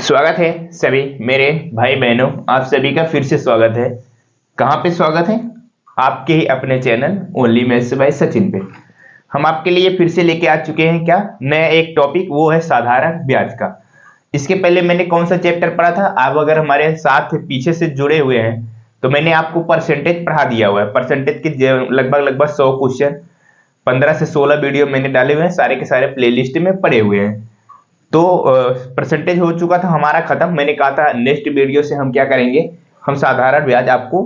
स्वागत है सभी मेरे भाई बहनों, आप सभी का फिर से स्वागत है। कहाँ पे स्वागत है? आपके ही अपने channel only maths by Sachin पे। हम आपके लिए फिर से लेके आ चुके हैं क्या नया एक टॉपिक, वो है साधारण ब्याज का। इसके पहले मैंने कौन सा चैप्टर पढ़ा था? आप अगर हमारे साथ पीछे से जुड़े हुए हैं तो मैंने आपको परसेंटेज पढ़ा दिया हुआ है। परसेंटेज के लगभग लगभग 100 क्वेश्चन 15 से 16 वीडियो मैंने डाले हुए हैं, सारे के सारे प्लेलिस्ट में पड़े हुए हैं। तो परसेंटेज हो चुका था हमारा खत्म। मैंने कहा था नेक्स्ट वीडियो से हम क्या करेंगे, हम साधारण ब्याज आपको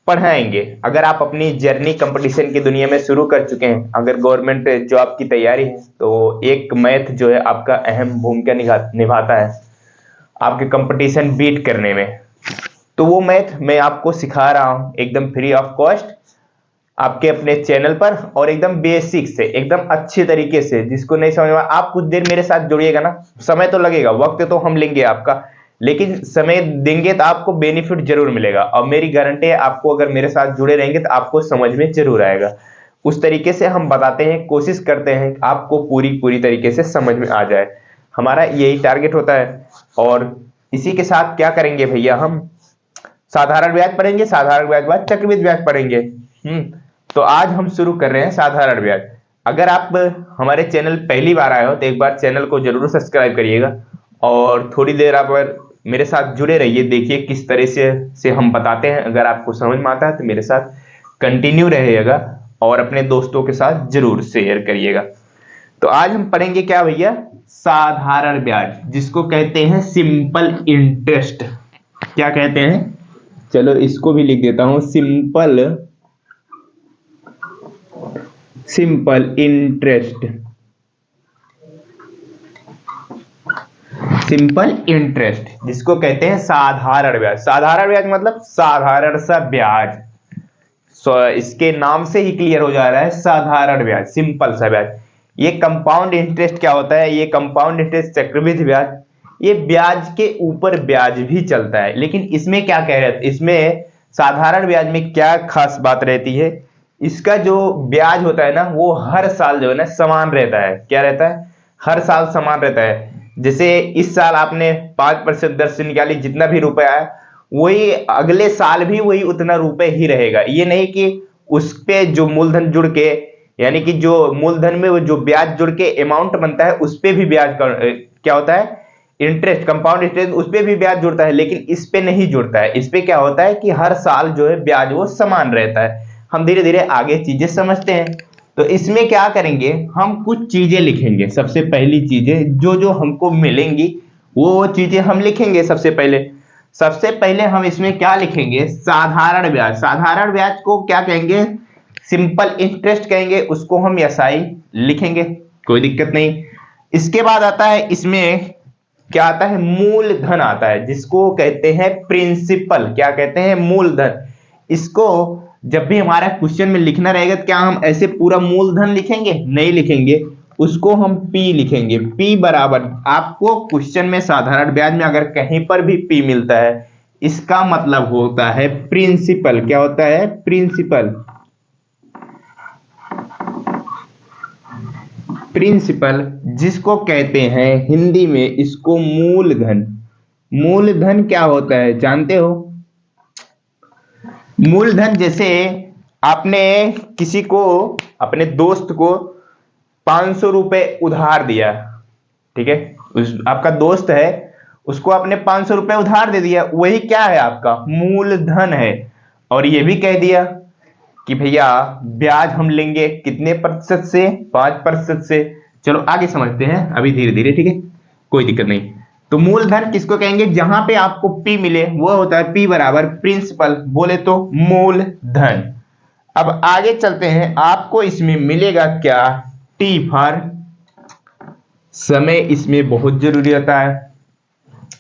पढ़ाएंगे। अगर आप अपनी जर्नी कंपटीशन की दुनिया में शुरू कर चुके हैं, अगर गवर्नमेंट जॉब की तैयारी है, तो एक मैथ जो है आपका अहम भूमिका निभाता है आपके कंपटीशन बीट करने में। तो वो मैथ मैं आपको सिखा रहा हूं एकदम फ्री ऑफ कॉस्ट आपके अपने चैनल पर, और एकदम बेसिक से एकदम अच्छे तरीके से। जिसको नहीं समझ में आप कुछ देर मेरे साथ जुड़िएगा ना, समय तो लगेगा, वक्त तो हम लेंगे आपका, लेकिन समय देंगे तो आपको बेनिफिट जरूर मिलेगा। और मेरी गारंटी है आपको अगर मेरे साथ जुड़े रहेंगे तो आपको समझ में जरूर आएगा। उस तरीके से हम बताते हैं, कोशिश करते हैं आपको पूरी तरीके से समझ में आ जाए। हमारा यही टारगेट होता है। और इसी के साथ क्या करेंगे भैया, हम साधारण ब्याज पढ़ेंगे, साधारण ब्याज बाद चक्रवृद्धि ब्याज पढ़ेंगे। तो आज हम शुरू कर रहे हैं साधारण ब्याज। अगर आप हमारे चैनल पहली बार आए हो तो एक बार चैनल को जरूर सब्सक्राइब करिएगा, और थोड़ी देर आप मेरे साथ जुड़े रहिए, देखिए किस तरह से हम बताते हैं। अगर आपको समझ में आता है तो मेरे साथ कंटिन्यू रहिएगा, और अपने दोस्तों के साथ जरूर शेयर करिएगा। तो आज हम पढ़ेंगे क्या भैया, साधारण ब्याज, जिसको कहते हैं सिंपल इंटरेस्ट। क्या कहते हैं? चलो इसको भी लिख देता हूं, सिंपल इंटरेस्ट। सिंपल इंटरेस्ट जिसको कहते हैं साधारण ब्याज। साधारण ब्याज मतलब साधारण सा ब्याज। इसके नाम से ही क्लियर हो जा रहा है, साधारण ब्याज, सिंपल सा ब्याज। ये कंपाउंड इंटरेस्ट क्या होता है? ये कंपाउंड इंटरेस्ट, चक्रवृद्धि ब्याज, ये ब्याज के ऊपर ब्याज भी चलता है। लेकिन इसमें क्या कह रहे थे, इसमें साधारण ब्याज में क्या खास बात रहती है, इसका जो ब्याज होता है ना, वो हर साल जो है ना समान रहता है। क्या रहता है? हर साल समान रहता है। जैसे इस साल आपने 5% दर से निकाली, जितना भी रुपए आया वही अगले साल भी वही उतना रुपए ही रहेगा। ये नहीं कि उस पे जो मूलधन जुड़ के, यानी कि जो मूलधन में वो जो ब्याज जुड़ के अमाउंट बनता है उस पे भी ब्याज क्या होता है, इंटरेस्ट, कंपाउंड इंटरेस्ट, उस पे भी ब्याज जुड़ता है। लेकिन इस पे नहीं जुड़ता है। इस पे क्या होता है कि हर साल जो है ब्याज वो समान रहता है। हम धीरे धीरे आगे चीजें समझते हैं। तो इसमें क्या करेंगे, हम कुछ चीजें लिखेंगे। सबसे पहली चीजें जो जो हमको मिलेंगी वो चीजें हम लिखेंगे। सबसे पहले हम इसमें क्या लिखेंगे, साधारण ब्याज। साधारण ब्याज को क्या कहेंगे, सिंपल इंटरेस्ट कहेंगे। उसको हम एसआई लिखेंगे, कोई दिक्कत नहीं। इसके बाद आता है, इसमें क्या आता है, मूलधन आता है, जिसको कहते हैं प्रिंसिपल। क्या कहते हैं? मूलधन। इसको जब भी हमारा क्वेश्चन में लिखना रहेगा तो क्या हम ऐसे पूरा मूलधन लिखेंगे? नहीं लिखेंगे, उसको हम पी लिखेंगे। पी बराबर, आपको क्वेश्चन में साधारण ब्याज में अगर कहीं पर भी पी मिलता है, इसका मतलब होता है प्रिंसिपल। क्या होता है? प्रिंसिपल। प्रिंसिपल जिसको कहते हैं हिंदी में, इसको मूलधन। मूलधन क्या होता है जानते हो? मूलधन, जैसे आपने किसी को, अपने दोस्त को 500 रुपए उधार दिया, ठीक है, आपका दोस्त है, उसको आपने 500 रुपए उधार दे दिया, वही क्या है, आपका मूलधन है। और ये भी कह दिया कि भैया ब्याज हम लेंगे कितने प्रतिशत से? 5% से। चलो आगे समझते हैं अभी धीरे धीरे, ठीक है, कोई दिक्कत नहीं। तो मूलधन किसको कहेंगे? जहां पे आपको पी मिले वो होता है पी बराबर प्रिंसिपल, बोले तो मूलधन। अब आगे चलते हैं, आपको इसमें मिलेगा क्या, टी फॉर समय। इसमें बहुत जरूरी होता है,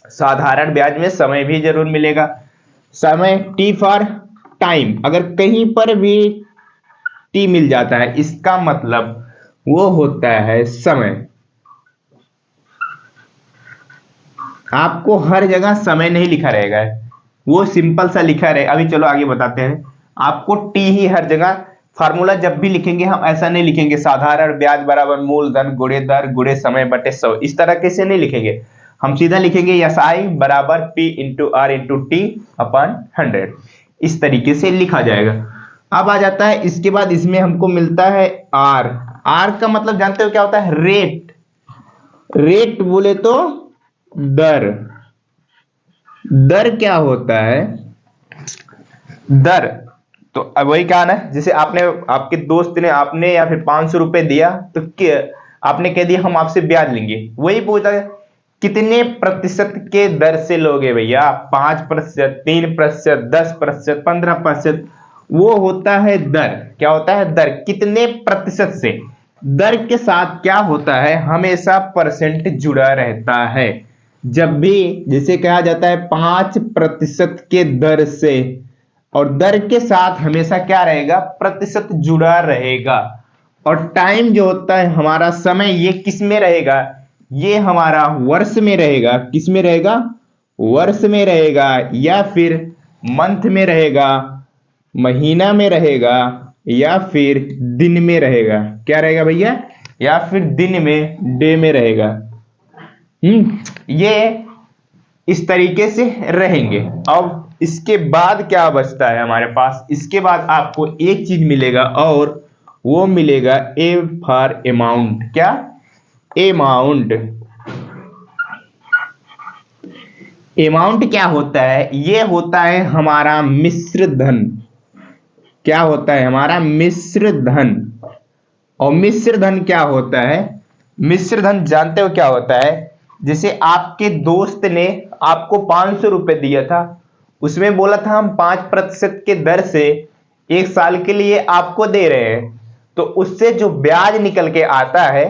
साधारण ब्याज में समय भी जरूर मिलेगा। समय, टी फॉर टाइम। अगर कहीं पर भी टी मिल जाता है, इसका मतलब वो होता है समय। आपको हर जगह समय नहीं लिखा रहेगा, वो सिंपल सा लिखा रहे। अभी चलो आगे बताते हैं। आपको टी ही हर जगह, फार्मूला जब भी लिखेंगे हम ऐसा नहीं लिखेंगे साधारण ब्याज बराबर मूलधन गुणे दर गुणे समय बटे 100, इस तरह कैसे नहीं लिखेंगे। हम सीधा लिखेंगे SI बराबर P into R into T अपन 100। इस तरीके से लिखा जाएगा। अब आ जाता है इसके बाद इसमें हमको मिलता है R। R का मतलब जानते हो क्या होता है? रेट। रेट बोले तो दर। दर क्या होता है? दर तो अब वही कहा ना, जैसे आपने आपके दोस्त ने आपने या फिर 500 रुपए दिया तो आपने कह दिया हम आपसे ब्याज लेंगे। वही पूछा कितने प्रतिशत के दर से लोगे भैया? 5%, 3%, 10%, 15%। वो होता है दर। क्या होता है? दर। कितने प्रतिशत से? दर के साथ क्या होता है? हमेशा परसेंट जुड़ा रहता है। जब भी जैसे कहा जाता है 5% के दर से, और दर के साथ हमेशा क्या रहेगा? प्रतिशत जुड़ा रहेगा। और टाइम जो होता है हमारा समय, ये किस में रहेगा? ये हमारा वर्ष में रहेगा। किस में रहेगा? वर्ष में रहेगा, या फिर मंथ में रहेगा, महीना में रहेगा, या फिर दिन में रहेगा। क्या रहेगा भैया? या फिर दिन में, डे में रहेगा। ये इस तरीके से रहेंगे। अब इसके बाद क्या बचता है हमारे पास? इसके बाद आपको एक चीज मिलेगा, और वो मिलेगा ए फॉर अमाउंट। क्या? अमाउंट। अमाउंट क्या होता है? ये होता है हमारा मिश्र धन। क्या होता है? हमारा मिश्र धन। और मिश्र धन क्या होता है? मिश्र धन जानते हो क्या होता है? जैसे आपके दोस्त ने आपको 500 रुपए दिया था, उसमें बोला था हम 5% के दर से 1 साल के लिए आपको दे रहे हैं। तो उससे जो ब्याज निकल के आता है,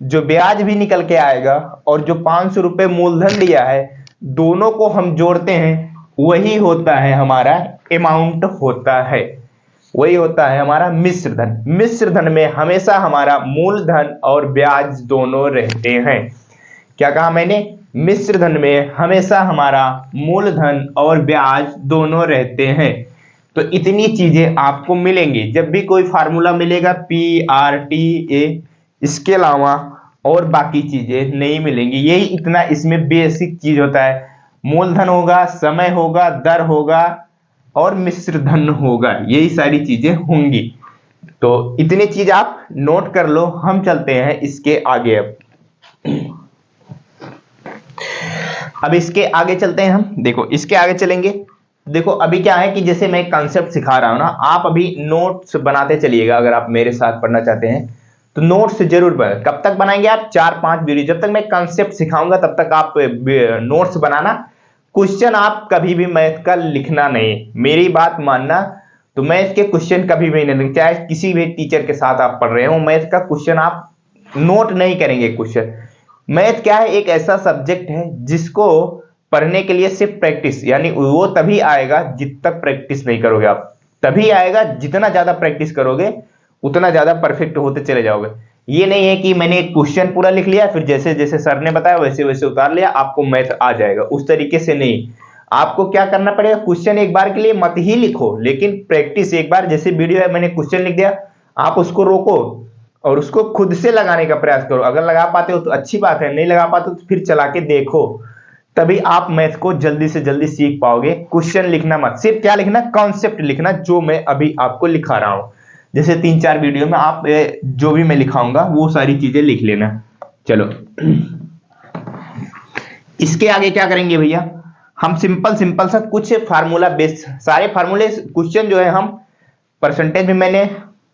जो ब्याज भी निकल के आएगा, और जो 500 रुपए मूलधन दिया है, दोनों को हम जोड़ते हैं, वही होता है हमारा अमाउंट होता है। वही होता है हमारा मिश्र धन। मिश्र धन में हमेशा हमारा मूलधन और ब्याज दोनों रहते हैं। क्या कहा मैंने? मिश्र धन में हमेशा हमारा मूलधन और ब्याज दोनों रहते हैं। तो इतनी चीजें आपको मिलेंगी। जब भी कोई फार्मूला मिलेगा PRTA, इसके अलावा और बाकी चीजें नहीं मिलेंगी। यही इतना इसमें बेसिक चीज होता है। मूलधन होगा, समय होगा, दर होगा, और मिश्र धन होगा। यही सारी चीजें होंगी। तो इतनी चीज आप नोट कर लो। हम चलते हैं इसके आगे। अब इसके आगे चलते हैं हम। देखो इसके आगे चलेंगे। देखो अभी क्या है कि जैसे मैं कंसेप्ट सिखा रहा हूं ना, आप अभी नोट्स बनाते चलिएगा। अगर आप मेरे साथ पढ़ना चाहते हैं तो नोट्स जरूर बनाएं। कब तक बनाएंगे आप? 4-5 वीडियो। जब तक मैं कंसेप्ट सिखाऊंगा तब तक आप नोट्स बनाना। क्वेश्चन आप कभी भी मैथ का लिखना नहीं, मेरी बात मानना। तो मैथ के क्वेश्चन कभी भी नहीं, चाहे किसी भी टीचर के साथ आप पढ़ रहे हो, मैथ का क्वेश्चन आप नोट नहीं करेंगे। क्वेश्चन मैथ क्या है? एक ऐसा सब्जेक्ट है जिसको पढ़ने के लिए सिर्फ प्रैक्टिस, यानी वो तभी आएगा जित तक प्रैक्टिस नहीं करोगे आप। तभी आएगा जितना ज्यादा प्रैक्टिस करोगे उतना ज्यादा परफेक्ट होते चले जाओगे। ये नहीं है कि मैंने एक क्वेश्चन पूरा लिख लिया, फिर जैसे जैसे सर ने बताया वैसे वैसे उतार लिया, आपको मैथ आ जाएगा। उस तरीके से नहीं। आपको क्या करना पड़ेगा? क्वेश्चन एक बार के लिए मत ही लिखो, लेकिन प्रैक्टिस एक बार, जैसे वीडियो है मैंने क्वेश्चन लिख दिया, आप उसको रोको और उसको खुद से लगाने का प्रयास करो। अगर लगा पाते हो तो अच्छी बात है, नहीं लगा पाते तो फिर चला के देखो। तभी आप मैथ को जल्दी से जल्दी सीख पाओगे। क्वेश्चन लिखना मत, सिर्फ क्या लिखना? कॉन्सेप्ट लिखना, जो मैं अभी आपको लिखा रहा हूं। जैसे 3-4 वीडियो में आप जो भी मैं लिखाऊंगा वो सारी चीजें लिख लेना। चलो इसके आगे क्या करेंगे भैया? हम सिंपल सिंपल सा कुछ फार्मूला बेस्ड, सारे फार्मूले क्वेश्चन जो है हम परसेंटेज में मैंने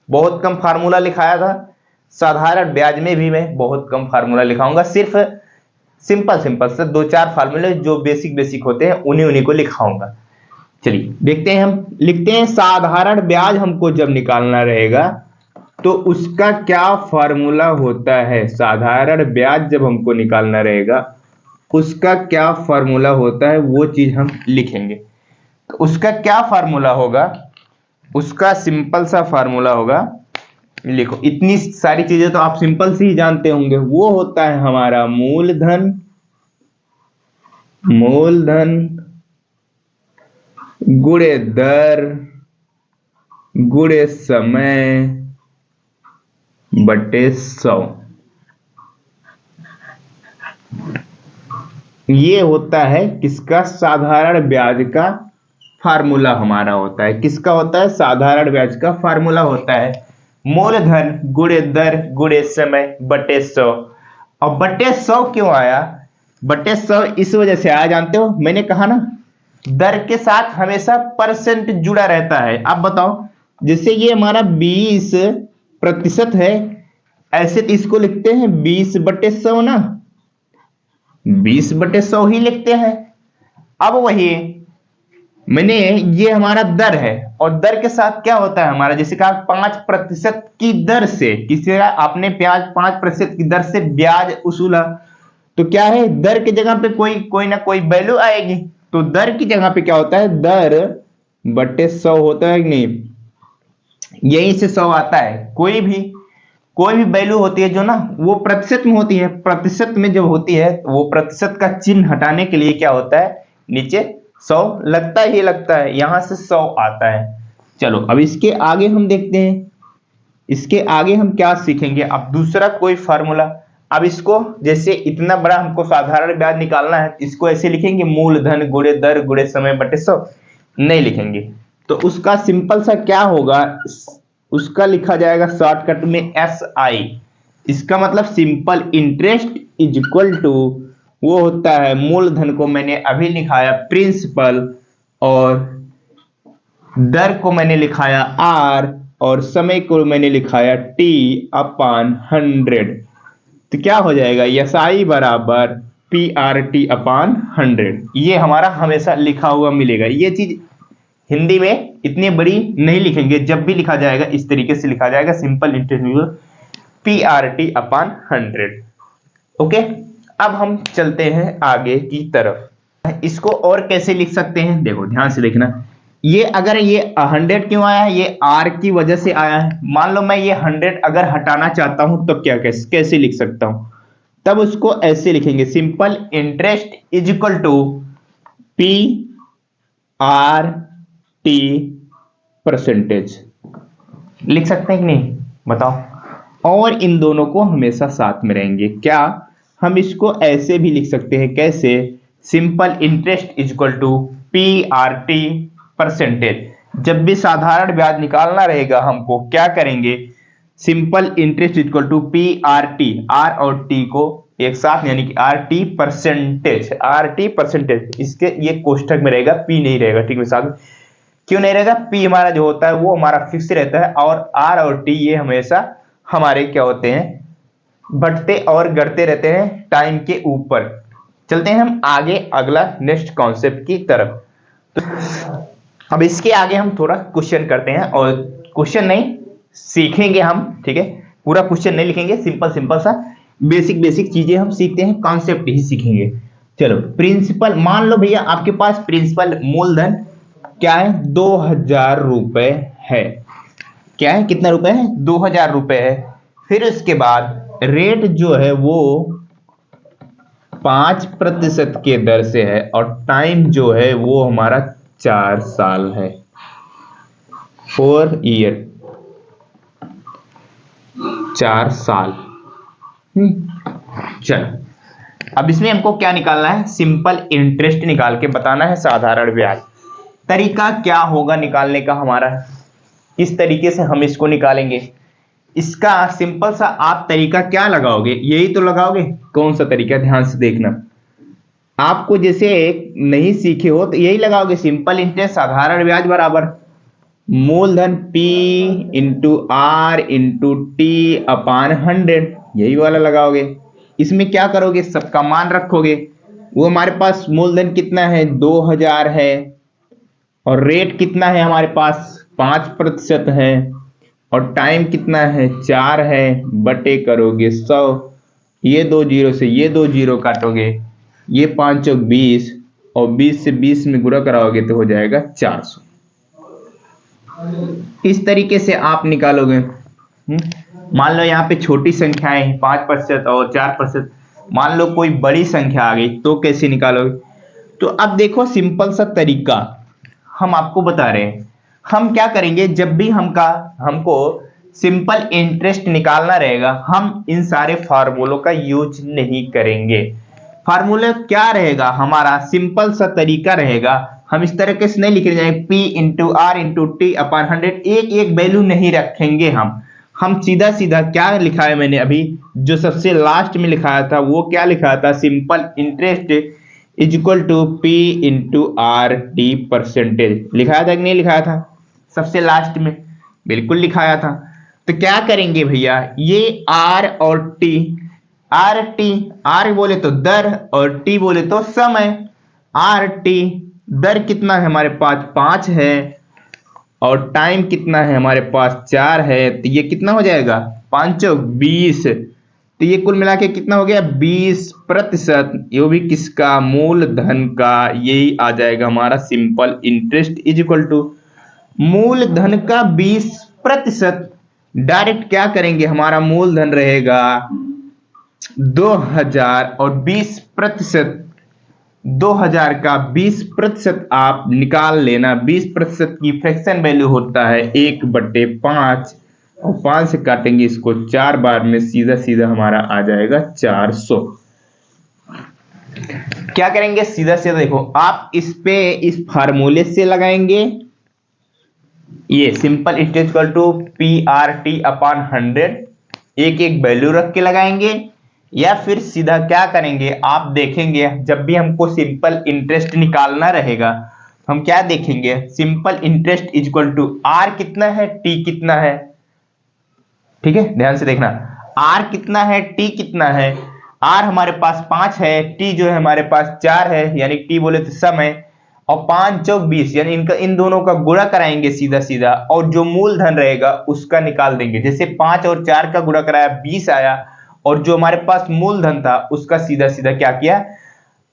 बहुत कम फार्मूला लिखाया था, साधारण ब्याज में भी मैं बहुत कम फार्मूला लिखाऊंगा। सिर्फ सिंपल सिंपल से 2-4 फार्मूले जो बेसिक बेसिक होते हैं उन्हीं को लिखाऊंगा। चलिए देखते हैं। हम लिखते हैं साधारण ब्याज हमको जब निकालना रहेगा तो उसका क्या फार्मूला होता है। साधारण ब्याज जब हमको निकालना रहेगा उसका क्या फार्मूला होता है, वो चीज हम लिखेंगे। तो उसका क्या फार्मूला होगा? उसका सिंपल सा फार्मूला होगा, लिखो। इतनी सारी चीजें तो आप सिंपल सी ही जानते होंगे। वो होता है हमारा मूलधन, मूलधन गुणे दर गुणे समय बटे 100। ये होता है किसका, साधारण ब्याज का फार्मूला हमारा होता है। किसका होता है, साधारण ब्याज का फार्मूला होता है मूलधन गुणे दर गुणे समय बटे 100। और बटे 100 क्यों आया, बटे 100 इस वजह से आया, जानते हो, मैंने कहा ना दर के साथ हमेशा परसेंट जुड़ा रहता है। आप बताओ, जैसे ये हमारा 20% है, ऐसे तो इसको लिखते हैं 20/100 ना, 20/100 ही लिखते हैं। अब वही मैंने, ये हमारा दर है और दर के साथ क्या होता है हमारा, जैसे कहा 5% की दर से, किसी आपने ब्याज 5% की दर से ब्याज उसूला, तो क्या है, दर की जगह पे कोई कोई ना कोई वैल्यू आएगी। तो दर की जगह पे क्या होता है, दर बटे 100 होता है कि नहीं, यहीं से 100 आता है। कोई भी वैल्यू होती है जो ना वो प्रतिशत में होती है, प्रतिशत में जब होती है वो प्रतिशत का चिन्ह हटाने के लिए क्या होता है, नीचे 100 लगता ही लगता है, यहां से 100 आता है। चलो अब इसके आगे हम देखते हैं, इसके आगे हम क्या सीखेंगे। अब दूसरा कोई फार्मूला, अब इसको जैसे इतना बड़ा हमको साधारण ब्याज निकालना है, इसको ऐसे लिखेंगे मूलधन गुणे दर गुणे समय बटे 100, नहीं लिखेंगे। तो उसका सिंपल सा क्या होगा, उसका लिखा जाएगा शॉर्टकट में SI। इसका मतलब simple interest is equal to, वो होता है मूलधन को मैंने अभी लिखाया प्रिंसिपल, और दर को मैंने लिखाया R, और समय को मैंने लिखाया T/100। तो क्या हो जाएगा, SI बराबर PRT/100। ये हमारा हमेशा लिखा हुआ मिलेगा। ये चीज हिंदी में इतनी बड़ी नहीं लिखेंगे, जब भी लिखा जाएगा इस तरीके से लिखा जाएगा, सिंपल इंटरेस्ट PRT/100। ओके, अब हम चलते हैं आगे की तरफ। इसको और कैसे लिख सकते हैं, देखो ध्यान से देखना। ये अगर ये 100 क्यों आया है, ये R की वजह से आया है। मान लो मैं ये 100 अगर हटाना चाहता हूं तब क्या कैसे लिख सकता हूं, तब उसको ऐसे लिखेंगे simple interest is equal to PRT percentage, लिख सकते हैं कि नहीं बताओ। और इन दोनों को हमेशा साथ में रहेंगे, क्या हम इसको ऐसे भी लिख सकते हैं, कैसे, simple interest is equal to PRT percentage. जब भी साधारण ब्याज निकालना रहेगा हमको क्या करेंगे, simple interest is equal to PRT, R और T को एक साथ, यानी कि RT परसेंटेज। इसके ये कोष्ठक में रहेगा, P नहीं रहेगा, ठीक है साथ। क्यों नहीं रहेगा, P हमारा जो होता है वो हमारा फिक्स रहता है, और R और T ये हमेशा हमारे क्या होते हैं, बढ़ते और घटते रहते हैं टाइम के ऊपर। चलते हैं हम आगे अगला नेक्स्ट कॉन्सेप्ट की तरफ। तो अब इसके आगे हम थोड़ा क्वेश्चन करते हैं, और क्वेश्चन नहीं सीखेंगे हम, ठीक है, पूरा क्वेश्चन नहीं लिखेंगे, सिंपल सा बेसिक चीजें हम सीखते हैं, कॉन्सेप्ट ही सीखेंगे। चलो प्रिंसिपल, मान लो भैया आपके पास प्रिंसिपल मूलधन क्या है, 2000 रुपए है। क्या है, कितना रुपए है, 2000 रुपए है। फिर उसके बाद रेट जो है वो 5% के दर से है, और टाइम जो है वो हमारा 4 साल है, 4 ईयर, 4 साल। चलो अब इसमें हमको क्या निकालना है, सिंपल इंटरेस्ट निकाल के बताना है, साधारण ब्याज। तरीका क्या होगा निकालने का हमारा, किस तरीके से हम इसको निकालेंगे, इसका सिंपल सा आप तरीका क्या लगाओगे, यही तो लगाओगे। कौन सा तरीका, ध्यान से देखना, आपको जैसे नहीं सीखे हो तो यही लगाओगे, सिंपल इंटरेस्ट साधारण ब्याज बराबर मूलधन P into R into T/100, यही वाला लगाओगे। इसमें क्या करोगे, सबका मान रखोगे, वो हमारे पास मूलधन कितना है 2000 है, और रेट कितना है हमारे पास 5% है, और टाइम कितना है 4 है, बटे करोगे 100, ये 2 जीरो से ये 2 जीरो काटोगे, ये 5 चौक 20, और 20 से 20 में गुणा कराओगे तो हो जाएगा 400। इस तरीके से आप निकालोगे। मान लो यहाँ पे छोटी संख्याएं 5% और 4%, मान लो कोई बड़ी संख्या आ गई तो कैसे निकालोगे। तो अब देखो सिंपल सा तरीका हम आपको बता रहे हैं। हम क्या करेंगे, जब भी हमको सिंपल इंटरेस्ट निकालना रहेगा, हम इन सारे फार्मूलों का यूज नहीं करेंगे। फार्मूला क्या रहेगा हमारा, सिंपल सा तरीका रहेगा। हम इस तरीके से नहीं लिख रहे जाएंगे P into R into T upon 100, एक एक वैल्यू नहीं रखेंगे हम सीधा सीधा क्या लिखा है मैंने अभी, जो सबसे लास्ट में लिखाया था वो क्या लिखा था, simple interest is equal to P into R T percentage लिखाया था कि नहीं लिखाया था, सबसे लास्ट में बिल्कुल लिखाया था। तो क्या करेंगे भैया, ये आर और टी, आर टी, आर बोले तो दर और टी बोले तो समय। आर टी दर कितना है हमारे पास 5 है और टाइम कितना है हमारे पास 4 है, तो ये कितना हो जाएगा 5 20, तो ये कुल मिला के कितना हो गया 20%। ये भी किसका, मूलधन का, यही आ जाएगा हमारा simple interest is equal to मूलधन का 20%। डायरेक्ट क्या करेंगे, हमारा मूलधन रहेगा 2000 और 20%, 2000 का 20% आप निकाल लेना। 20% की फ्रैक्शन वैल्यू होता है 1/5 और 5 से काटेंगे इसको 4 बार में, सीधा सीधा हमारा आ जाएगा 400। क्या करेंगे, सीधा सीधा देखो आप इस पे इस फार्मूले से लगाएंगे, ये simple interest equal to P R T upon 100, एक एक वैल्यू रख के लगाएंगे, या फिर सीधा क्या करेंगे आप देखेंगे, जब भी हमको सिंपल इंटरेस्ट निकालना रहेगा हम क्या देखेंगे, simple interest is equal to R कितना है टी कितना है, ठीक है ध्यान से देखना, आर कितना है टी कितना है। आर हमारे पास 5 है, टी जो है हमारे पास 4 है, यानी टी बोले तो समय, और 5 चौक 20, यानी इनका इन दोनों का गुणा कराएंगे सीधा सीधा, और जो मूलधन रहेगा उसका निकाल देंगे। जैसे 5 और 4 का गुणा कराया 20 आया, और जो हमारे पास मूलधन था उसका सीधा सीधा क्या किया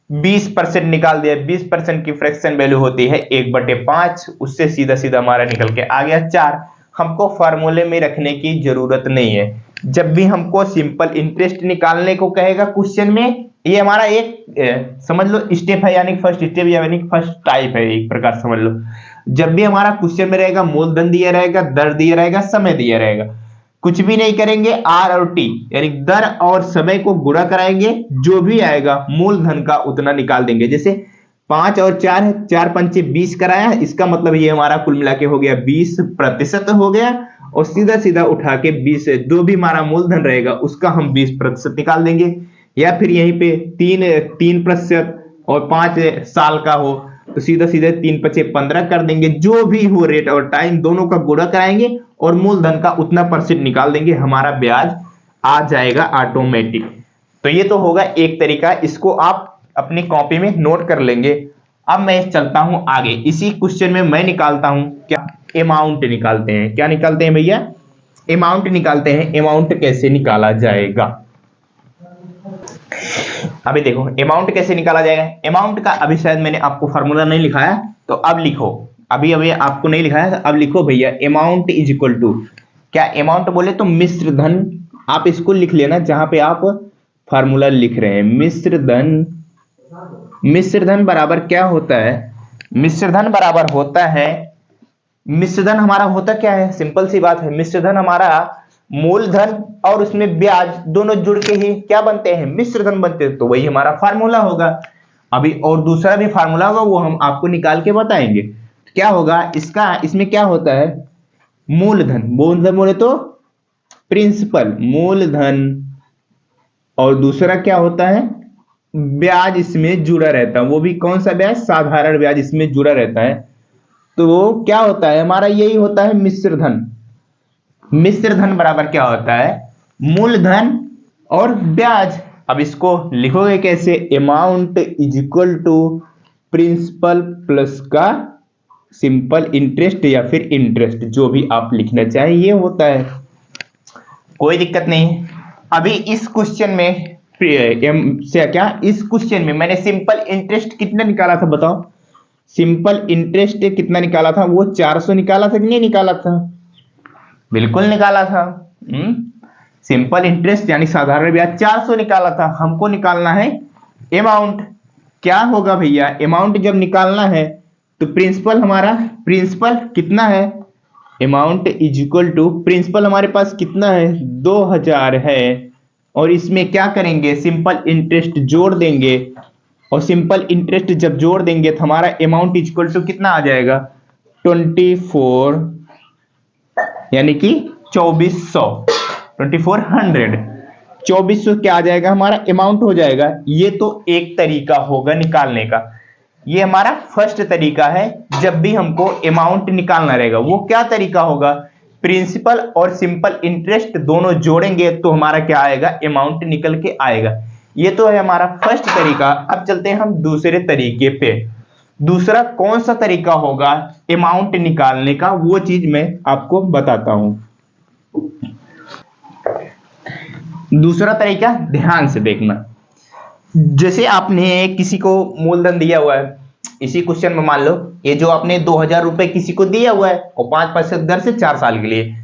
20% निकाल दिया। 20% की फ्रैक्शन वैल्यू होती है 1/5, उससे सीधा सीधा हमारा निकल के आ गया 4। हमको फार्मूले में रखने की जरूरत नहीं है। जब भी हमको सिंपल इंटरेस्ट निकालने को कहेगा क्वेश्चन में, ये हमारा एक समझ लो स्टेप है, यानी फर्स्ट स्टेप यानी फर्स्ट टाइप है, एक प्रकार समझ लो। जब भी हमारा क्वेश्चन में रहेगा मूलधन दिया रहेगा, दर दिया रहेगा, समय दिया रहेगा, कुछ भी नहीं करेंगे, आर और टी यानी दर और समय को गुणा कराएंगे, जो भी आएगा मूलधन का उतना निकाल देंगे। जैसे 5 और 4 है, 4 पंचे 20 कराया, इसका मतलब ये हमारा कुल मिला के हो गया 20% हो गया, और सीधा सीधा उठा के 20 से जो भी हमारा मूलधन रहेगा उसका हम 20% निकाल देंगे। या फिर यहीं पे 3% और 5 साल का हो तो सीधा सीधे 3 पचे 15 कर देंगे, जो भी हो रेट और टाइम दोनों का गुणा कराएंगे और मूलधन का उतना परसेंट निकाल देंगे, हमारा ब्याज आ जाएगा ऑटोमेटिक। तो ये तो होगा एक तरीका, इसको आप अपनी कॉपी में नोट कर लेंगे। अब मैं चलता हूं आगे, इसी क्वेश्चन में मैं निकालता हूं क्या, अमाउंट निकालते हैं। क्या निकालते हैं भैया, अमाउंट निकालते हैं। अमाउंट कैसे निकाला जाएगा, अभी देखो अमाउंट कैसे निकाला जाएगा। अमाउंट का अभी शायद मैंने आपको फार्मूला नहीं लिखाया, तो अब लिखो, अभी अभी आपको नहीं लिखाया तो अब लिखो भैया, अमाउंट इज इक्वल टू क्या, अमाउंट बोले तो मिश्र धन, आप इसको लिख लेना जहां पे आप फार्मूला लिख रहे हैं। मिश्र धन, मिश्र धन बराबर क्या होता है, मिश्र धन बराबर होता है, मिश्र धन हमारा होता क्या है, सिंपल सी बात है, मिश्र धन हमारा मूलधन और उसमें ब्याज दोनों जुड़ के ही क्या बनते हैं, मिश्र धन बनते हैं, तो वही हमारा फार्मूला होगा। अभी और दूसरा भी फार्मूला होगा, वो हम आपको निकाल के बताएंगे। क्या होगा इसका, इसमें क्या होता है, मूलधन, मूलधन बोले तो प्रिंसिपल मूलधन, और दूसरा क्या होता है, ब्याज इसमें जुड़ा रहता है, वो भी कौन सा ब्याज, साधारण ब्याज इसमें जुड़ा रहता है। तो वो क्या होता है हमारा, यही होता है मिश्र धन। मिश्र धन बराबर क्या होता है, मूलधन और ब्याज। अब इसको लिखोगे कैसे, amount is equal to principal plus का सिंपल इंटरेस्ट या फिर इंटरेस्ट, जो भी आप लिखना चाहें ये होता है, कोई दिक्कत नहीं। अभी इस क्वेश्चन में से क्या, इस क्वेश्चन में मैंने सिंपल इंटरेस्ट कितना निकाला था बताओ, सिंपल इंटरेस्ट कितना निकाला था, वो 400 निकाला था कि नहीं निकाला था, बिल्कुल निकाला था। सिंपल इंटरेस्ट यानी साधारण ब्याज 400 निकाला था। हमको निकालना है अमाउंट। क्या होगा भैया, अमाउंट जब निकालना है तो प्रिंसिपल हमारा, प्रिंसिपल कितना है, amount is equal to principal हमारे पास कितना है 2000 है, और इसमें क्या करेंगे, सिंपल इंटरेस्ट जोड़ देंगे, और सिंपल इंटरेस्ट जब जोड़ देंगे तो हमारा अमाउंट इक्वल टू कितना आ जाएगा, 24, यानी कि 2400, 2400, 2400 क्या आ जाएगा, हमारा अमाउंट हो जाएगा। ये तो एक तरीका होगा निकालने का, ये हमारा फर्स्ट तरीका है। जब भी हमको अमाउंट निकालना रहेगा, वो क्या तरीका होगा, प्रिंसिपल और सिंपल इंटरेस्ट दोनों जोड़ेंगे तो हमारा क्या आएगा, अमाउंट निकल के आएगा। ये तो है हमारा फर्स्ट तरीका। अब चलते हैं हम दूसरे तरीके पे। दूसरा कौन सा तरीका होगा अमाउंट निकालने का, वो चीज मैं आपको बताता हूं। दूसरा तरीका ध्यान से देखना। जैसे आपने किसी को मूलधन दिया हुआ है, इसी क्वेश्चन में मान लो ये जो आपने 2000 रुपए किसी को दिया हुआ है और 5% दर से 4 साल के लिए,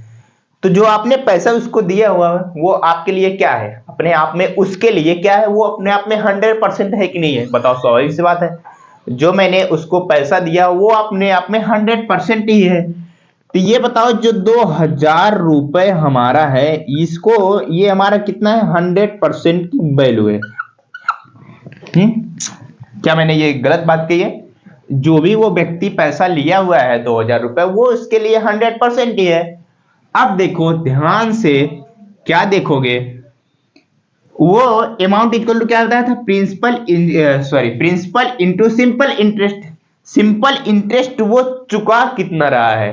तो जो आपने पैसा उसको दिया हुआ है वो आपके लिए क्या है, अपने आप में उसके लिए क्या है, वो अपने आप में 100% है कि नहीं है, बताओ, स्वाभाविक सी बात है। जो मैंने उसको पैसा दिया वो अपने आप में 100% ही है। तो ये बताओ जो 2000 रुपए हमारा है, इसको ये हमारा कितना है, 100% की वैल्यू है। क्या मैंने ये गलत बात कही है? जो भी वो व्यक्ति पैसा लिया हुआ है 2000 रुपए, वो उसके लिए 100% ही है। अब देखो ध्यान से, क्या देखोगे, वो अमाउंट इक्वल टू क्या बताया था, principal into simple interest. Simple interest वो चुका कितना रहा है,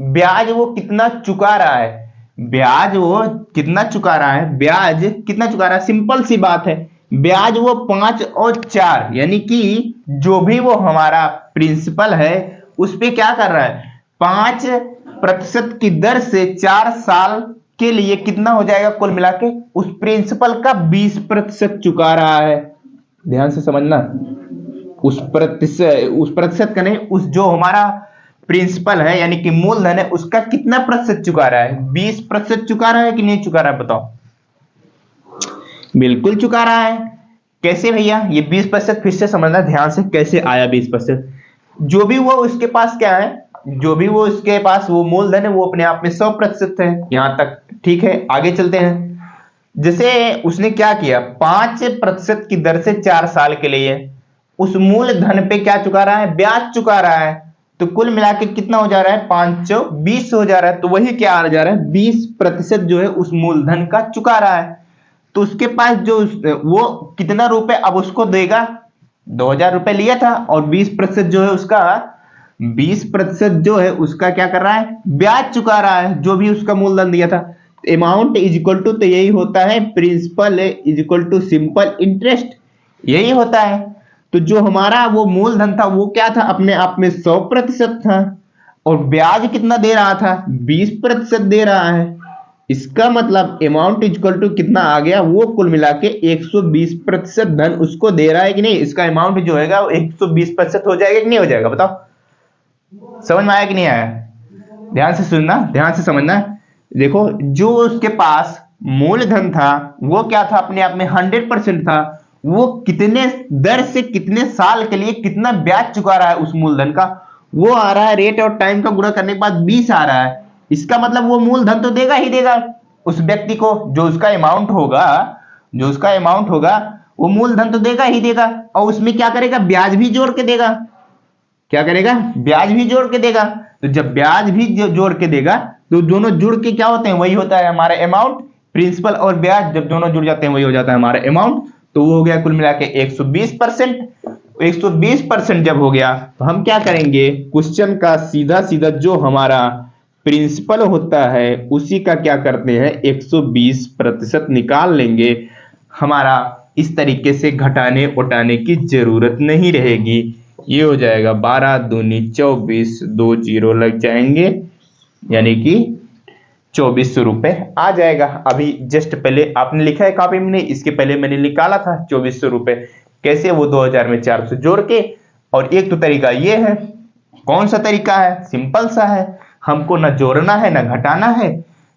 ब्याज वो कितना चुका रहा है, ब्याज वो कितना चुका रहा है, ब्याज कितना चुका रहा है, सिंपल सी बात है, ब्याज वो 5 और 4, यानी कि जो भी वो हमारा प्रिंसिपल है उस पे क्या कर रहा है, 5% की दर से 4 साल के लिए कितना हो जाएगा कुल मिला के, उस प्रिंसिपल का 20% चुका रहा है। ध्यान से समझना, उस प्रतिशत का नहीं, उस जो हमारा प्रिंसिपल है यानी कि मूलधन है उसका कितना प्रतिशत चुका रहा है, 20% चुका रहा है कि नहीं चुका रहा है, बताओ। बिल्कुल चुका रहा है। कैसे भैया, ये 20% फिर से समझना ध्यान से, कैसे आया 20%। जो भी वो उसके पास क्या है, जो भी वो उसके पास वो मूलधन है वो अपने आप में 100% है, यहां तक ठीक है। आगे चलते हैं। जैसे उसने क्या किया, 5% की दर से 4 साल के लिए उस मूलधन पे क्या चुका रहा है, ब्याज चुका रहा है। तो कुल मिला के कितना हो जा रहा है, 520 हो जा रहा है। तो वही क्या आ जा रहा है, 20% जो है उस मूलधन का चुका रहा है। तो उसके पास जो वो कितना रुपए अब उसको देगा, 2000 रुपए लिया था और 20% जो है उसका, 20% जो है उसका क्या कर रहा है, ब्याज चुका रहा है, जो भी उसका मूलधन दिया था। अमाउंट इज इक्वल टू, तो यही होता है principal is equal to simple interest, यही होता है। तो जो हमारा वो मूलधन था वो क्या था, अपने आप में 100% था, और ब्याज कितना दे रहा था, 20% दे रहा है। इसका मतलब अमाउंट इक्वल टू कितना आ गया, वो कुल मिला के 120% धन उसको दे रहा है कि नहीं, इसका अमाउंट जो है 120% हो जाएगा कि नहीं हो जाएगा, बताओ। समझ में आया कि नहीं आया? ध्यान से सुनना, ध्यान से समझना। देखो जो उसके पास मूलधन था वो क्या था, अपने आप में 100% था। वो कितने दर से कितने साल के लिए कितना ब्याज चुका रहा है उस मूलधन का, वो आ रहा है रेट और टाइम का गुणा करने के बाद 20 आ रहा है। इसका मतलब वो मूलधन तो देगा ही देगा उस व्यक्ति को, जो उसका अमाउंट होगा, जो उसका अमाउंट होगा वो मूलधन तो देगा ही देगा, और उसमें क्या करेगा, ब्याज भी जोड़ के देगा। क्या करेगा, ब्याज भी जोड़ के देगा। तो जब ब्याज भी जोड़ के देगा तो दोनों जुड़ के क्या होते हैं, वही होता है हमारा अमाउंट। प्रिंसिपल और ब्याज जब दोनों जुड़ जाते हैं वही हो जाता है हमारा अमाउंट। तो वो हो गया कुल मिला के 120%। 120% जब हो गया तो हम क्या करेंगे, क्वेश्चन का सीधा सीधा जो हमारा प्रिंसिपल होता है उसी का क्या करते हैं, 120% निकाल लेंगे। हमारा इस तरीके से घटाने उठाने की जरूरत नहीं रहेगी। ये हो जाएगा 12 दूनी 24, 2 जीरो लग जाएंगे, यानी कि 2400 रुपए आ जाएगा। अभी जस्ट पहले आपने लिखा है कॉपी में, इसके पहले मैंने निकाला था 2400 रुपए। कैसे, वो 2000 में 400 जोड़ के। और एक तो तरीका ये है, कौन सा तरीका है, सिंपल सा है, हमको ना जोड़ना है ना घटाना है।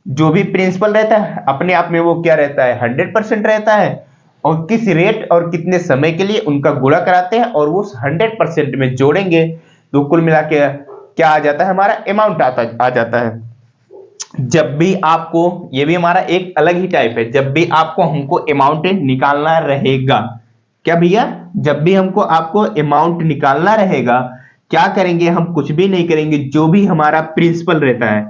जो भी प्रिंसिपल रहता है अपने आप में वो क्या रहता है, 100% रहता है, और किस रेट और कितने समय के लिए उनका गुणा कराते हैं और वो 100% में जोड़ेंगे तो कुल मिला के क्या आ जाता है, हमारा अमाउंट आ जाता है। जब भी आपको, ये भी हमारा एक अलग ही टाइप है, जब भी आपको हमको अमाउंट निकालना रहेगा, क्या भैया, जब भी हमको आपको अमाउंट निकालना रहेगा, क्या करेंगे हम, कुछ भी नहीं करेंगे, जो भी हमारा प्रिंसिपल रहता है,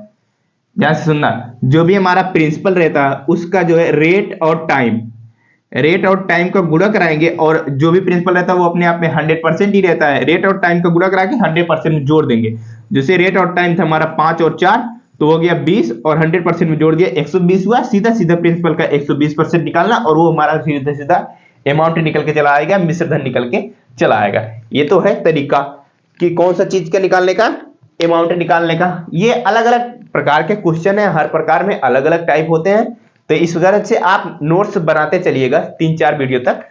ध्यान से सुनना, जो भी हमारा प्रिंसिपल रहता है उसका जो है रेट और टाइम का गुणा कराएंगे, और जो भी प्रिंसिपल रहता है वो अपने आप में 100% ही रहता है, रेट और टाइम का गुणा करा के 100% में जोड़ देंगे। जैसे रेट और टाइम था हमारा 5 और 4, तो हो गया 20, और 100% में जोड़ दिया 120 हुआ। सीधा सीधा प्रिंसिपल का 120% निकालना, और वो हमारा सीधा सीधा अमाउंट निकल के चला आएगा, मिश्र धन निकल के चला आएगा। ये तो है तरीका कि कौन सा चीज का निकालने का, अमाउंट निकालने का। ये अलग अलग प्रकार के क्वेश्चन है, हर प्रकार में अलग अलग टाइप होते हैं, तो इस वजह से आप नोट्स बनाते चलिएगा 3-4 वीडियो तक,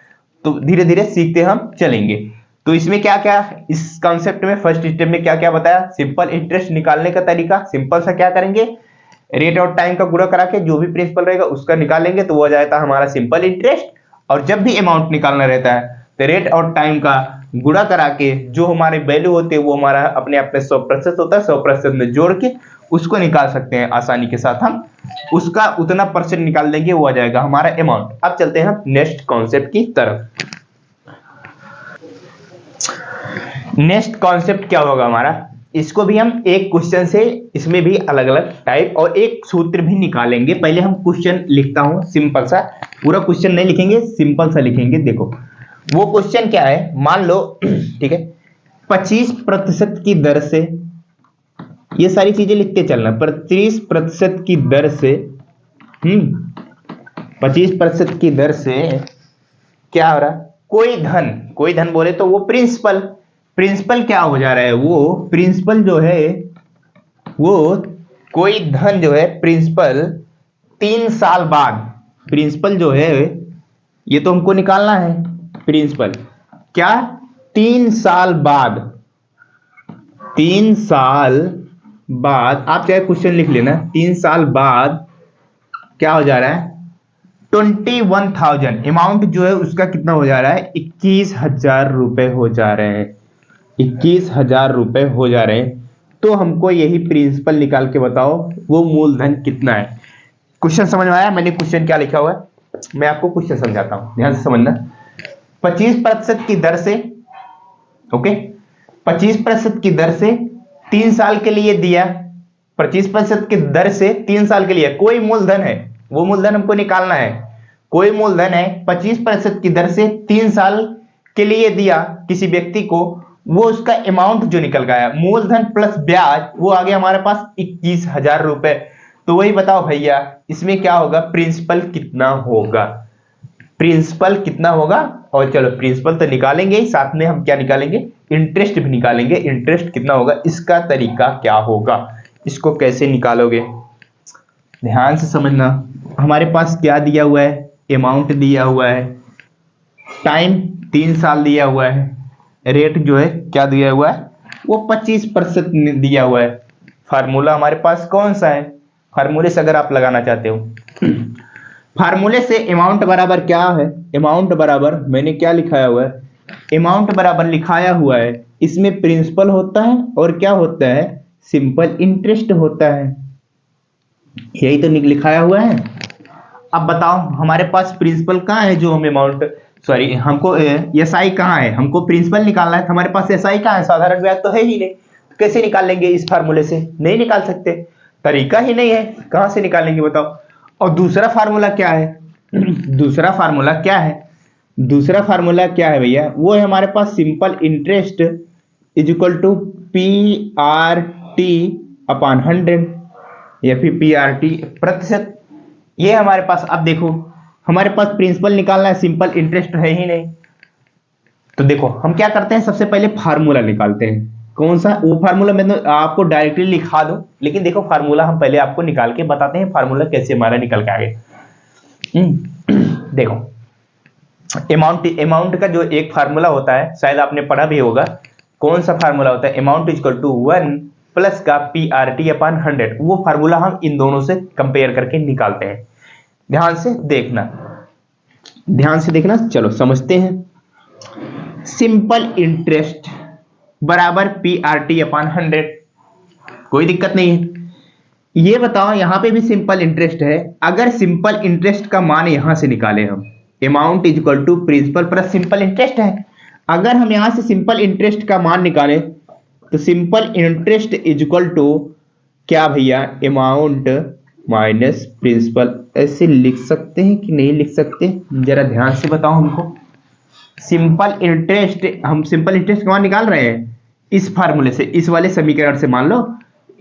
तो धीरे धीरे सीखते हम चलेंगे। तो इसमें क्या क्या, इस कॉन्सेप्ट में फर्स्ट स्टेप में क्या क्या बताया, सिंपल इंटरेस्ट निकालने का तरीका, सिंपल सा क्या करेंगे, रेट और टाइम का गुणा करा के जो भी प्रिंसिपल रहेगा उसका निकालेंगे, तो वो हो जाता है हमारा सिंपल इंटरेस्ट। और जब भी अमाउंट निकालना रहता है तो रेट और टाइम का गुणा करा के जो हमारे वैल्यू होते हैं वो हमारा अपने आप में 100% होता है, 100% में जोड़ के उसको निकाल सकते हैं आसानी के साथ। हम उसका उतना परसेंट निकाल देंगे, वो आ जाएगा हमारा अमाउंट। अब चलते हैं नेक्स्ट कॉन्सेप्ट की तरफ। नेक्स्ट कॉन्सेप्ट क्या होगा हमारा, इसको भी हम एक क्वेश्चन से, इसमें भी अलग अलग टाइप और एक सूत्र भी निकालेंगे। पहले हम क्वेश्चन लिखता हूं सिंपल सा, पूरा क्वेश्चन नहीं लिखेंगे, सिंपल सा लिखेंगे। देखो वो क्वेश्चन क्या है, मान लो ठीक है 25% की दर से, ये सारी चीजें लिखते चलना, 25% की दर से 25% की दर से क्या हो रहा, कोई धन बोले तो वो प्रिंसिपल क्या हो जा रहा है, वो प्रिंसिपल जो है, वो कोई धन जो है प्रिंसिपल 3 साल बाद, प्रिंसिपल जो है ये तो हमको निकालना है, प्रिंसिपल क्या 3 साल बाद, 3 साल बाद, आप चाहे क्वेश्चन लिख लेना, 3 साल बाद क्या हो जा रहा है, 21,000 अमाउंट जो है उसका कितना हो जा रहा है, 21,000 रुपए हो जा रहे हैं, 21,000 रुपए हो जा रहे हैं। तो हमको यही प्रिंसिपल निकाल के बताओ वो मूलधन कितना है। क्वेश्चन समझ में आया, मैंने क्वेश्चन क्या लिखा हुआ है, मैं आपको क्वेश्चन समझाता हूं, ध्यान से समझना। 25% की दर से, ओके, 25% की दर से 3 साल के लिए दिया, 25% की दर से 3 साल के लिए कोई मूलधन है, वो मूलधन हमको निकालना है। कोई मूलधन है 25% की दर से 3 साल के लिए दिया किसी व्यक्ति को, वो उसका अमाउंट जो निकल गया, मूलधन प्लस ब्याज, वो आ गया हमारे पास 21,000 रुपए। तो वही बताओ भैया इसमें क्या होगा, प्रिंसिपल कितना होगा, प्रिंसिपल कितना होगा। और चलो प्रिंसिपल तो निकालेंगे ही, साथ में हम क्या निकालेंगे, इंटरेस्ट भी निकालेंगे। इंटरेस्ट कितना होगा, इसका तरीका क्या होगा, इसको कैसे निकालोगे, ध्यान से समझना। हमारे पास क्या दिया हुआ है, अमाउंट दिया हुआ है, टाइम 3 साल दिया हुआ है, रेट जो है क्या दिया हुआ है, वो 25% दिया हुआ है। फार्मूला हमारे पास कौन सा है, फार्मूले से अगर आप लगाना चाहते हो, फार्मूले से अमाउंट बराबर क्या है, अमाउंट बराबर, मैंने क्या लिखाया हुआ है, अमाउंट बराबर लिखाया हुआ है, इसमें प्रिंसिपल होता है और क्या होता है, सिंपल इंटरेस्ट होता है, यही तो लिखाया हुआ है। अब बताओ हमारे पास प्रिंसिपल कहाँ है, जो हम अमाउंट, सॉरी हमको एसआई कहाँ है, हमको प्रिंसिपल निकालना है, हमारे पास एसआई कहाँ है, साधारण ब्याज तो है ही नहीं, कैसे निकाल लेंगे इस फार्मूले से, नहीं निकाल सकते, तरीका ही नहीं है, कहां से निकालेंगे बताओ। और दूसरा फार्मूला क्या है, दूसरा फार्मूला क्या है, दूसरा फार्मूला क्या है भैया, वो है हमारे पास simple interest is equal to PRT upon 100, या फिर PRT प्रतिशत, ये हमारे पास। अब देखो हमारे पास प्रिंसिपल निकालना है, सिंपल इंटरेस्ट है ही नहीं, तो देखो हम क्या करते हैं, सबसे पहले फार्मूला निकालते हैं। कौन सा, वो फार्मूला मैं तो आपको डायरेक्टली लिखा दूं, लेकिन देखो फार्मूला हम पहले आपको निकाल के बताते हैं, फार्मूला कैसे हमारा निकल के आगे। देखो अमाउंट का जो एक फार्मूला होता है, शायद आपने पढ़ा भी होगा, कौन सा फार्मूला होता है, अमाउंट इक्वल टू 1 प्लस का PRT अपॉन 100, वो फार्मूला हम इन दोनों से कंपेयर करके निकालते हैं। ध्यान से देखना, ध्यान से देखना, चलो समझते हैं। सिंपल इंटरेस्ट बराबर PRT अपॉन 100, कोई दिक्कत नहीं है। ये बताओ, यहां पे भी सिंपल इंटरेस्ट है। अगर सिंपल इंटरेस्ट का मान यहां से निकालें हम, amount is equal to principal plus simple interest है। अगर हम यहां से सिंपल इंटरेस्ट का मान निकालें तो simple interest is equal to क्या भैया, अमाउंट माइनस प्रिंसिपल। ऐसे लिख सकते हैं कि नहीं लिख सकते, जरा ध्यान से बताओ हमको। सिंपल इंटरेस्ट, हम सिंपल इंटरेस्ट का मान निकाल रहे हैं इस फार्मूले से, इस वाले समीकरण से। मान लो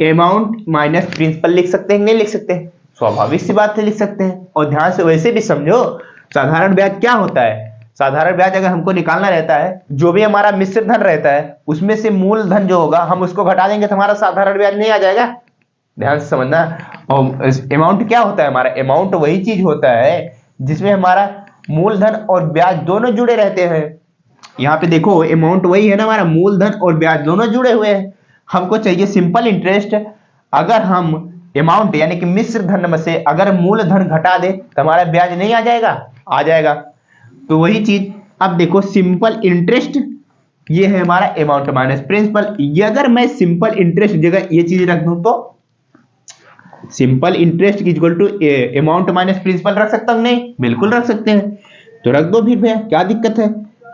अमाउंट माइनस प्रिंसिपल लिख सकते हैं, नहीं लिख सकते? स्वाभाविक सी बात है, लिख सकते हैं। और ध्यान से वैसे भी समझो, साधारण ब्याज क्या होता है। साधारण ब्याज अगर हमको निकालना रहता है, जो भी हमारा मिश्र धन रहता है उसमें से मूलधन जो होगा हम उसको घटा देंगे तो हमारा साधारण ब्याज नहीं आ जाएगा। ध्यान से समझना। और अमाउंट क्या होता है हमारा, अमाउंट वही चीज होता है जिसमें हमारा मूलधन और ब्याज दोनों जुड़े रहते हैं। यहाँ पे देखो अमाउंट वही है ना, हमारा मूलधन और ब्याज दोनों जुड़े हुए हैं। हमको चाहिए सिंपल इंटरेस्ट। अगर हम अमाउंट यानी कि मिश्र धन में से अगर मूलधन घटा दे तो हमारा ब्याज नहीं आ जाएगा? आ जाएगा। तो वही चीज अब देखो, सिंपल इंटरेस्ट ये है हमारा अमाउंट माइनस प्रिंसिपल। ये अगर मैं सिंपल इंटरेस्ट जगह ये चीज रख दूं तो simple interest equal to amount minus principal रख सकता हूं? नहीं, बिल्कुल रख सकते हैं। तो रख दो फिर भैया, क्या दिक्कत है।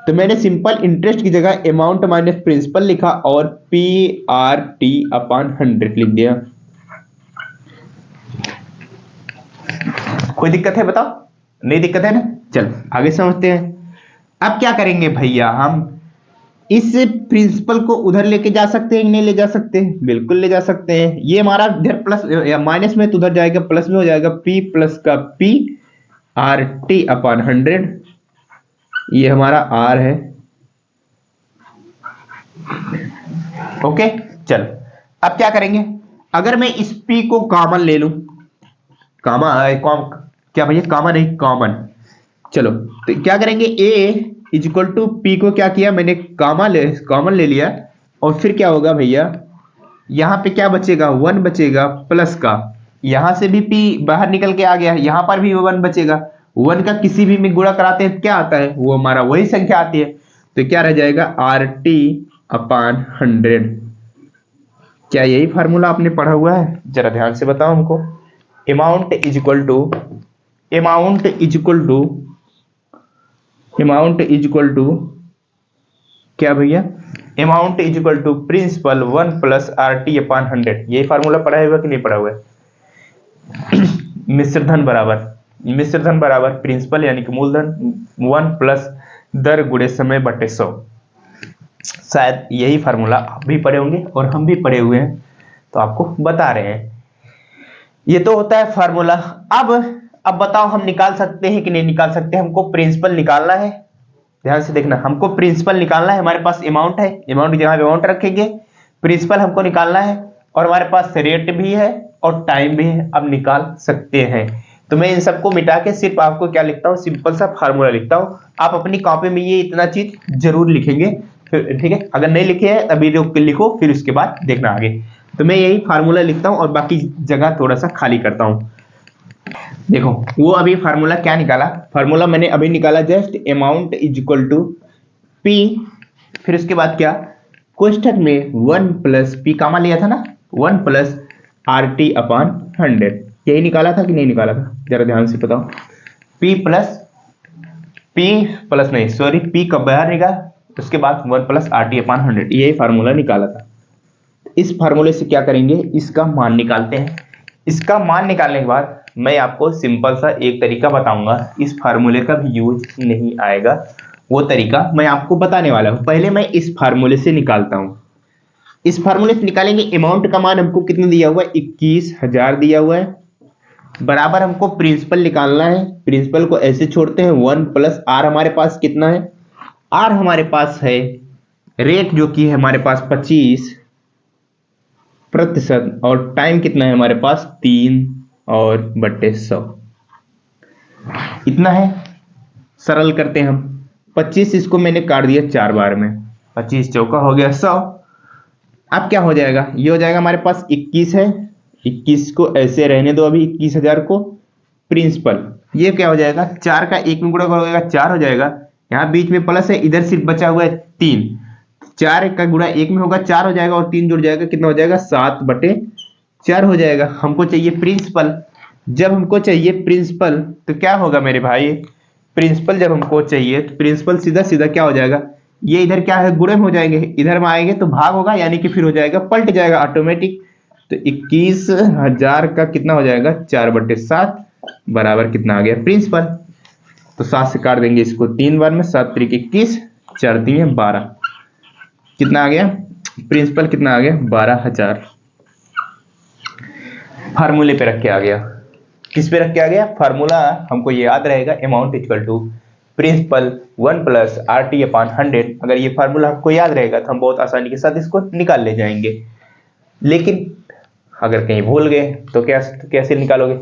तो मैंने सिंपल इंटरेस्ट की जगह अमाउंट माइनस प्रिंसिपल लिखा और PRT/100 लिख दिया। कोई दिक्कत है बताओ? नहीं दिक्कत है ना। चल आगे समझते हैं। अब क्या करेंगे भैया, हम इस प्रिंसिपल को उधर लेके जा सकते हैं नहीं ले जा सकते? बिल्कुल ले जा सकते हैं। ये हमारा इधर प्लस या माइनस में तो उधर जाएगा, प्लस में हो जाएगा। P प्लस का PRT/100, ये हमारा R है। ओके चल, अब क्या करेंगे, अगर मैं इस P को कॉमन ले लूं, क्या भैया, कॉमन नहीं कॉमन। चलो तो क्या करेंगे, A is equal to P को क्या किया मैंने, कॉमन ले लिया। और फिर क्या होगा भैया, यहां पे क्या बचेगा, 1 बचेगा प्लस का, यहां से भी P बाहर निकल के आ गया, यहां पर भी 1 बचेगा। 1 का किसी भी में गुणा कराते हैं क्या आता है, वो हमारा वही संख्या आती है। तो क्या रह जाएगा, RT/100। क्या यही फार्मूला आपने पढ़ा हुआ है? जरा ध्यान से बताओ हमको। अमाउंट इज इक्वल टू क्या भैया, amount is equal to principal 1 plus RT/100। यही फार्मूला पढ़ा हुआ कि नहीं पढ़ा हुआ है? मिश्र धन बराबर प्रिंसिपल यानी कि मूलधन 1 प्लस दर गुणे समय बटे 100। शायद यही फार्मूला आप भी पढ़े होंगे और हम भी पढ़े हुए हैं, तो आपको बता रहे हैं। ये तो होता है फार्मूला। अब बताओ, हम निकाल सकते हैं कि नहीं निकाल सकते? हमको प्रिंसिपल निकालना है। ध्यान से देखना, हमको प्रिंसिपल निकालना है। हमारे पास अमाउंट है, अमाउंट जहां अमाउंट रखेंगे, प्रिंसिपल हमको निकालना है। और हमारे पास रेट भी है और टाइम भी है, अब निकाल सकते हैं। तो मैं इन सबको मिटा के सिर्फ आपको क्या लिखता हूँ, सिंपल सा फार्मूला लिखता हूँ। आप अपनी कॉपी में ये इतना चीज जरूर लिखेंगे, फिर ठीक है। अगर नहीं लिखे हैं अभी लिखो, फिर उसके बाद देखना आगे। तो मैं यही फार्मूला लिखता हूँ और बाकी जगह थोड़ा सा खाली करता हूँ। देखो वो अभी फार्मूला क्या निकाला, फार्मूला मैंने अभी निकाला just amount is equal to P, फिर उसके बाद क्या, कोष्ठक में 1 प्लस P कामा लिया था ना, 1 प्लस RT/100। यही निकाला था कि नहीं निकाला था, जरा ध्यान से बताओ। P का बाहर निकाला, उसके बाद 1 प्लस RT/100, यही फार्मूला निकाला था। इस फार्मूले से क्या करेंगे, इसका मान निकालते हैं। इसका मान निकालने के बाद मैं आपको सिंपल सा एक तरीका बताऊंगा, इस फार्मूले का भी यूज नहीं आएगा, वो तरीका मैं आपको बताने वाला हूं। पहले मैं इस फार्मूले से निकालता हूं। इस फार्मूले से निकालेंगे, अमाउंट का मान हमको कितना दिया हुआ है, 21,000 दिया हुआ है, बराबर हमको प्रिंसिपल निकालना है। प्रिंसिपल को ऐसे छोड़ते हैं, 1 प्लस R हमारे पास कितना है, R हमारे पास है रेट जो कि है हमारे पास 25%, और टाइम कितना है हमारे पास 3/100, इतना है। सरल करते हैं हम, 25 इसको मैंने काट दिया 4 बार में, 25 चौका हो गया 100। अब क्या हो जाएगा, ये हो जाएगा हमारे पास 21 है, 21 को ऐसे रहने दो अभी, 21,000 को प्रिंसिपल, ये क्या हो जाएगा, 4 का 1 में गुणा हो जाएगा 4 हो जाएगा, यहाँ बीच में प्लस है, इधर सिर्फ बचा हुआ है 3, 4 का गुणा 1 में होगा 4 हो जाएगा और 3 जुड़ जाएगा, कितना हो जाएगा 7/4 4 हो जाएगा। हमको चाहिए प्रिंसिपल। जब हमको चाहिए प्रिंसिपल तो क्या होगा मेरे भाई, प्रिंसिपल जब हमको चाहिए तो प्रिंसिपल सीधा सीधा क्या हो जाएगा, ये इधर क्या है गुणे में हो जाएंगे, इधर में आएंगे तो भाग होगा, यानी कि फिर हो जाएगा पलट जाएगा ऑटोमेटिक। तो 21,000 का कितना हो जाएगा 4/7 बराबर कितना आ गया प्रिंसिपल। तो 7 से काट देंगे इसको 3 बार में, 7 त्रिक 21, 4 3 12, कितना आ गया प्रिंसिपल, कितना आ गया 12,000। फार्मूले पे रख के आ गया, किस पे रख के आ गया, फार्मूला हमको ये याद रहेगा, amount equal to principal 1 plus RT upon 100। अगर ये फार्मूला हमको याद रहेगा तो हम बहुत आसानी के साथ इसको निकाल ले जाएंगे। लेकिन अगर कहीं भूल गए तो कैसे निकालोगे,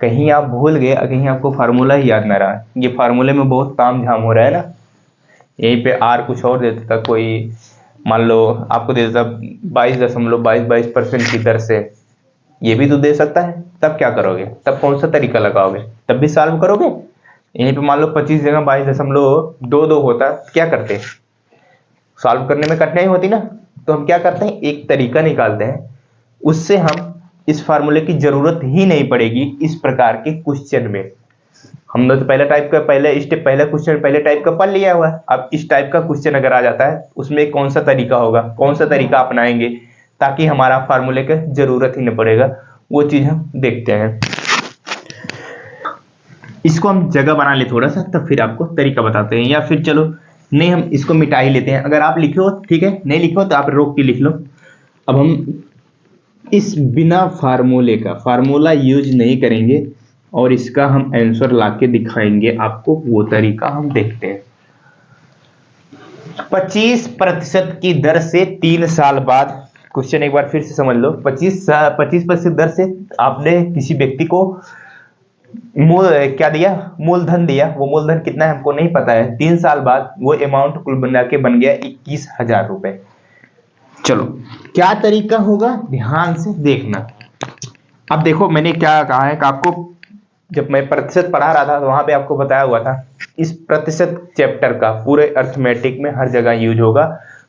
कहीं आप भूल गए, कहीं आपको फार्मूला ही याद ना रहा, ये फार्मूले में बहुत ताम झाम हो रहा है ना, यहीं पे R कुछ और देता था, कोई मान लो आपको दे देता 22.22% की दर से, ये भी तो दे सकता है, तब क्या करोगे, तब कौन सा तरीका लगाओगे, तब भी सॉल्व करोगे। यहीं पे मान लो 25 जगह 22.22 होता, क्या करते, सॉल्व करने में कठिनाई होती ना, तो हम क्या करते हैं एक तरीका निकालते हैं, उससे हम इस फार्मूले की जरूरत ही नहीं पड़ेगी इस प्रकार के क्वेश्चन में। हमने तो पहले टाइप का पहला क्वेश्चन पहले टाइप का पढ़ लिया हुआ है, अब इस टाइप का क्वेश्चन अगर आ जाता है उसमें कौन सा तरीका होगा, कौन सा तरीका अपनाएंगे ताकि हमारा फार्मूले का जरूरत ही न पड़ेगा, वो चीज हम देखते हैं। इसको हम जगह बना ले थोड़ा सा, तब फिर आपको तरीका बताते हैं, या फिर चलो नहीं हम इसको मिटा ही लेते हैं। अगर आप लिखो ठीक है, नहीं लिखो तो आप रोक के लिख लो। अब हम इस बिना फार्मूले का फार्मूला यूज नहीं करेंगे और इसका हम आंसर लाके दिखाएंगे आपको, वो तरीका हम देखते हैं। 25% की दर से 3 साल बाद, क्वेश्चन एक बार फिर से समझ लो, 25% दर से आपने किसी व्यक्ति को क्या दिया, मूलधन दिया, वो मूलधन कितना है हमको नहीं पता है, 3 साल बाद वो अमाउंट कुल बना के बन गया 21,000 रुपए। चलो क्या तरीका होगा ध्यान से देखना। अब देखो मैंने क्या कहा है कि आपको जब मैं प्रतिशत पढ़ा रहा था तो वहां पे आपको बताया हुआ था, इस प्रतिशत चैप्टर का पूरे अर्थमेटिक में हर जगह यूज होगा,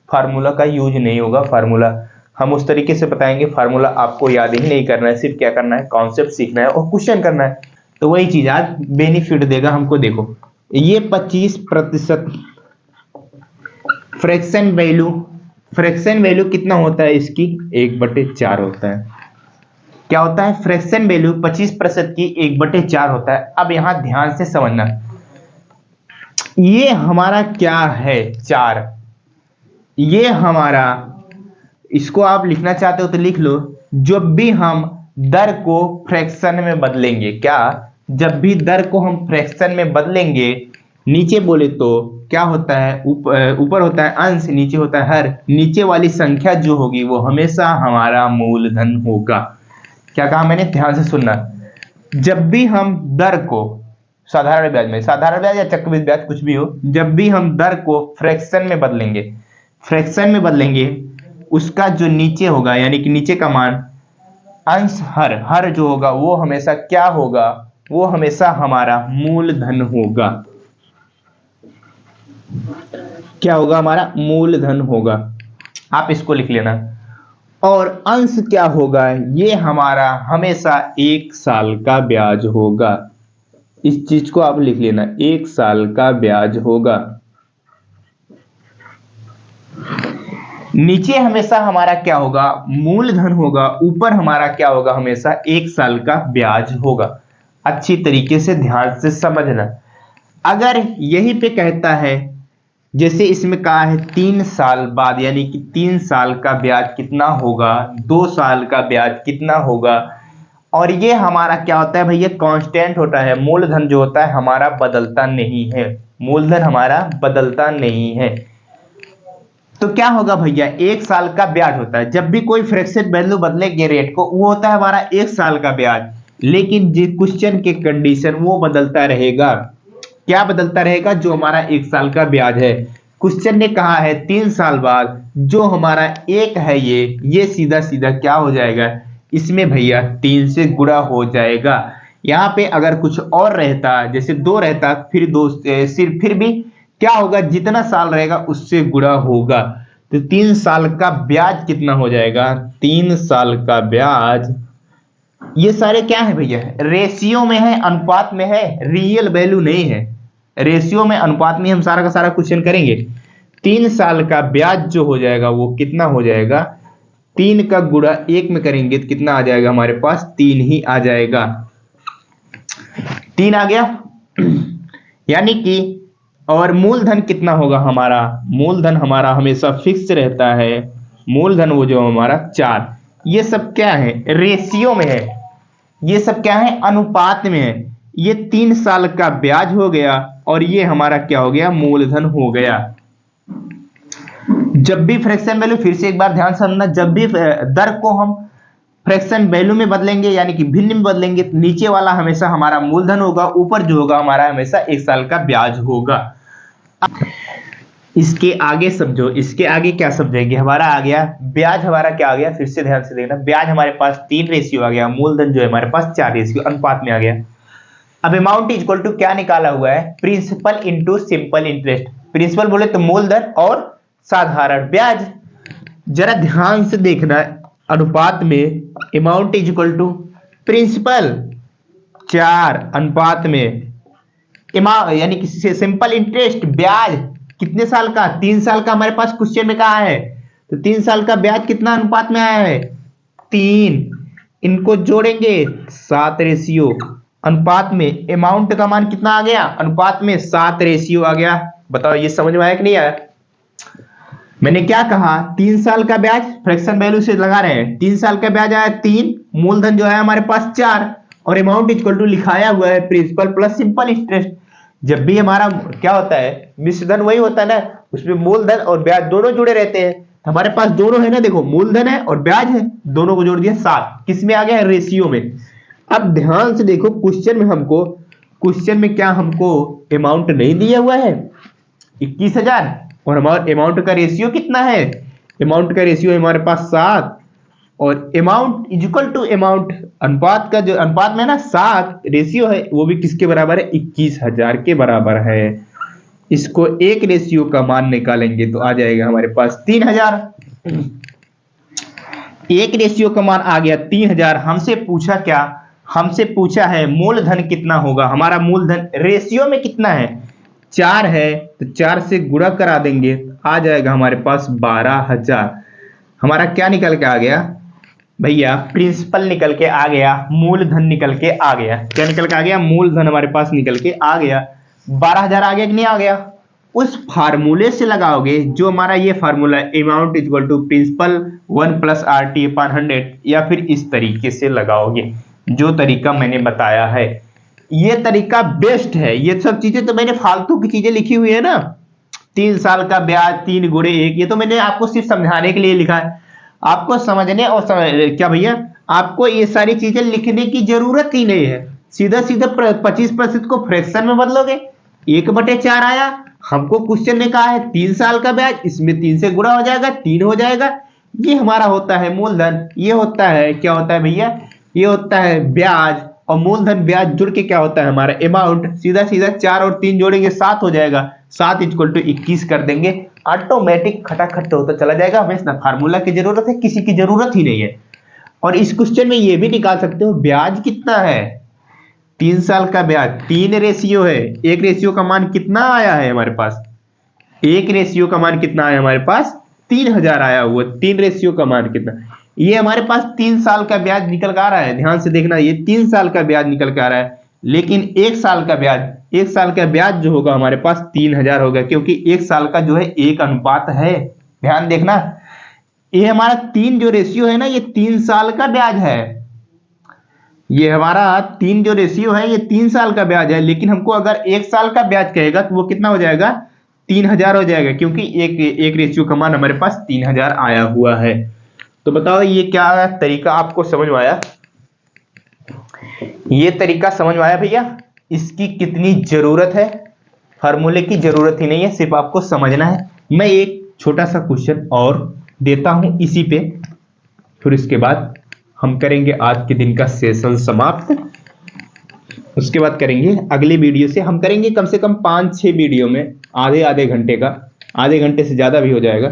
फार्मूला का यूज नहीं होगा। फार्मूला हम उस तरीके से बताएंगे, फार्मूला आपको याद ही नहीं करना है, सिर्फ क्या करना है कॉन्सेप्ट सीखना है और क्वेश्चन करना है। तो वही चीज आज बेनिफिट देगा हमको। देखो ये 25% फ्रैक्शन वैल्यू कितना होता है इसकी 1/4 होता है। क्या होता है फ्रैक्शन वैल्यू 25% की 1/4 होता है। अब यहां ध्यान से समझना, ये हमारा क्या है 4, ये हमारा, इसको आप लिखना चाहते हो तो लिख लो, जब भी हम दर को फ्रैक्शन में बदलेंगे, क्या जब भी दर को हम फ्रैक्शन में बदलेंगे, नीचे बोले तो क्या होता है, ऊपर होता है अंश, नीचे होता है हर, नीचे वाली संख्या जो होगी वो हमेशा हमारा मूलधन होगा। क्या कहा मैंने, ध्यान से सुनना, जब भी हम दर को साधारण ब्याज में, साधारण ब्याज या चक्रवृद्धि ब्याज कुछ भी हो, जब भी हम दर को फ्रैक्शन में बदलेंगे, उसका जो नीचे होगा यानी कि नीचे का मान अंश हर जो होगा वो हमेशा क्या होगा, वो हमेशा हमारा मूलधन होगा। क्या होगा, हमारा मूलधन होगा। आप इसको लिख लेना। और अंश क्या होगा, ये हमारा हमेशा 1 साल का ब्याज होगा। इस चीज को आप लिख लेना, 1 साल का ब्याज होगा। नीचे हमेशा हमारा क्या होगा, मूलधन होगा, ऊपर हमारा क्या होगा, हमेशा 1 साल का ब्याज होगा। अच्छी तरीके से ध्यान से समझना। अगर यहीं पे कहता है, जैसे इसमें कहा है 3 साल बाद, यानी कि 3 साल का ब्याज कितना होगा, 2 साल का ब्याज कितना होगा, और ये हमारा क्या होता है भैया, कांस्टेंट होता है। मूलधन जो होता है हमारा बदलता नहीं है, मूलधन हमारा बदलता नहीं है। तो क्या होगा भैया, 1 साल का ब्याज होता है। जब भी कोई फ्रैक्शन वैल्यू बदलेंगे रेट को, वो होता है हमारा 1 साल का ब्याज। लेकिन जो क्वेश्चन के कंडीशन वो बदलता रहेगा। क्या बदलता रहेगा, जो हमारा 1 साल का ब्याज है। क्वेश्चन ने कहा है 3 साल बाद जो हमारा 1 है, ये सीधा सीधा क्या हो जाएगा, इसमें भैया 3 से गुणा हो जाएगा। यहाँ पे अगर कुछ और रहता, जैसे 2 रहता, फिर 2 फिर भी क्या होगा, जितना साल रहेगा उससे गुणा होगा। तो 3 साल का ब्याज कितना हो जाएगा? 3 साल का ब्याज, ये सारे क्या है भैया? रेशियो में है, अनुपात में है, रियल वैल्यू नहीं है। रेशियो में, अनुपात में हम सारा का सारा क्वेश्चन करेंगे। 3 साल का ब्याज जो हो जाएगा वो कितना हो जाएगा? 3 का गुणा 1 में करेंगे तो कितना आ जाएगा हमारे पास? 3 ही आ जाएगा। 3 आ गया यानी कि, और मूलधन कितना होगा हमारा? मूलधन हमारा हमेशा फिक्स रहता है। मूलधन वो जो हमारा 4। ये सब क्या है? रेशियो में है। ये सब क्या है? अनुपात में है। ये 3 साल का ब्याज हो गया और ये हमारा क्या हो गया? मूलधन हो गया। जब भी फ्रैक्शन वैल्यू, फिर से एक बार ध्यान से समझना, जब भी दर को हम फ्रैक्शन वैल्यू में बदलेंगे यानी कि भिन्न में बदलेंगे तो नीचे वाला हमेशा हमारा मूलधन होगा, ऊपर जो होगा हमारा हमेशा 1 साल का ब्याज होगा। इसके आगे समझो, इसके आगे क्या समझेंगे? हमारा आ गया ब्याज, हमारा क्या आ गया? फिर से ध्यान से देखना, ब्याज हमारे पास 3 रेशियो आ गया, मूलधन जो है हमारे पास 4 रेशियो अनुपात में आ गया। अब अमाउंट इक्वल टू क्या निकाला हुआ है? Principal into simple interest. Principal बोले तो मूलधन और साधारण ब्याज। जरा ध्यान से देखना, अनुपात में अमाउंट इक्वल टू प्रिंसिपल 4 अनुपात में यानी कि सिंपल इंटरेस्ट ब्याज कितने साल का? 3 साल का हमारे पास क्वेश्चन में कहा है। तो 3 साल का ब्याज कितना अनुपात में आया है? 3। इनको जोड़ेंगे 7 रेशियो अनुपात में। अमाउंट का मान कितना आ गया? अनुपात में 7 रेशियो आ गया। बताओ ये समझ में आया कि नहीं आया? मैंने क्या कहा? 3 साल का ब्याज फ्रैक्शन वैल्यू से लगा रहे हैं। 3 साल का ब्याज आया 3, मूलधन जो है हमारे पास 4 और अमाउंट इक्वल टू लिखाया हुआ है प्रिंसिपल प्लस सिंपल इंटरेस्ट। जब भी हमारा क्या होता है? मिश्रधन वही होता है ना, उसमें मूलधन और ब्याज दोनों जुड़े रहते हैं। हमारे पास दोनों है ना, देखो मूलधन है और ब्याज है, दोनों को जोड़ दिया 7। किस में आ गया है? रेशियो में। अब ध्यान से देखो, क्वेश्चन में क्या हमको अमाउंट नहीं दिया हुआ है? 21,000 और हमारा अमाउंट का रेशियो कितना है? अमाउंट का रेशियो है हमारे पास 7 और अमाउंट इक्वल टू अमाउंट, अनुपात का जो अनुपात में ना 7 रेशियो है वो भी किसके बराबर है? 21,000 के बराबर है। इसको एक रेशियो का मान निकालेंगे तो आ जाएगा हमारे पास 3,000। एक रेशियो का मान आ गया 3,000। हमसे पूछा क्या? हमसे पूछा है मूलधन कितना होगा। हमारा मूलधन रेशियो में कितना है? 4 है, तो 4 से गुणा करा देंगे, आ जाएगा हमारे पास 12,000। हमारा क्या निकल के आ गया भैया? प्रिंसिपल निकल के आ गया, मूलधन निकल के आ गया। क्या निकल के आ गया? मूलधन हमारे पास निकल के आ गया। 12,000 आ गया कि नहीं आ गया? उस फार्मूले से लगाओगे जो हमारा ये फार्मूला है, amount equal to principal 1 plus RT upon 100, या फिर इस तरीके से लगाओगे जो तरीका मैंने बताया है। ये तरीका बेस्ट है। ये सब चीजें तो मैंने फालतू की चीजें लिखी हुई है ना, 3 साल का ब्याज 3 गुणे 1, ये तो मैंने आपको सिर्फ समझाने के लिए लिखा है। आपको समझने और क्या भैया, आपको ये सारी चीजें लिखने की जरूरत ही नहीं है। सीधा सीधा 25% को फ्रैक्शन में बदलोगे, 1/4 आया। हमको क्वेश्चन में कहा है 3 साल का ब्याज, इसमें 3 से गुणा हो जाएगा, 3 हो जाएगा। ये हमारा होता है मूलधन। ये होता है, क्या होता है भैया? ये होता है ब्याज। और मूलधन ब्याज जुड़ के क्या होता है हमारा? अमाउंट। सीधा सीधा 4 और 3 जोड़ेंगे 7 हो जाएगा। 7 इक्वल टू 21 कर देंगे, ऑटोमेटिक खटाखट होता चला जाएगा। हमें ना फार्मूला की जरूरत है, किसी की जरूरत ही नहीं है। और इस क्वेश्चन में ये भी निकाल सकते हो ब्याज कितना है। 3 साल का ब्याज 3 रेशियो है। एक रेशियो का मान कितना आया है हमारे पास? एक रेशियो का मान कितना आया हमारे पास? 3,000 आया हुआ। 3 रेशियो का मान कितना? ये हमारे पास 3 साल का ब्याज निकल के आ रहा है। ध्यान से देखना, ये 3 साल का ब्याज निकल के आ रहा है, लेकिन 1 साल का ब्याज जो होगा हमारे पास 3,000 होगा, क्योंकि 1 साल का जो है 1 अनुपात है। ध्यान देखना, ये हमारा 3 जो रेशियो है ना, ये 3 साल का ब्याज है। ये हमारा 3 जो रेशियो है ये 3 साल का ब्याज है, लेकिन हमको अगर 1 साल का ब्याज कहेगा तो वो कितना हो जाएगा? 3,000 हो जाएगा, क्योंकि एक रेशियो का मान हमारे पास 3,000 आया हुआ है। तो बताओ ये क्या तरीका आपको समझ में आया? ये तरीका समझ में आया भैया? इसकी कितनी जरूरत है? फार्मूले की जरूरत ही नहीं है, सिर्फ आपको समझना है। मैं एक छोटा सा क्वेश्चन और देता हूं इसी पे, फिर इसके बाद हम करेंगे आज के दिन का सेशन समाप्त। उसके बाद करेंगे अगले वीडियो से, हम करेंगे कम से कम 5-6 वीडियो में आधे घंटे का, आधे घंटे से ज्यादा भी हो जाएगा।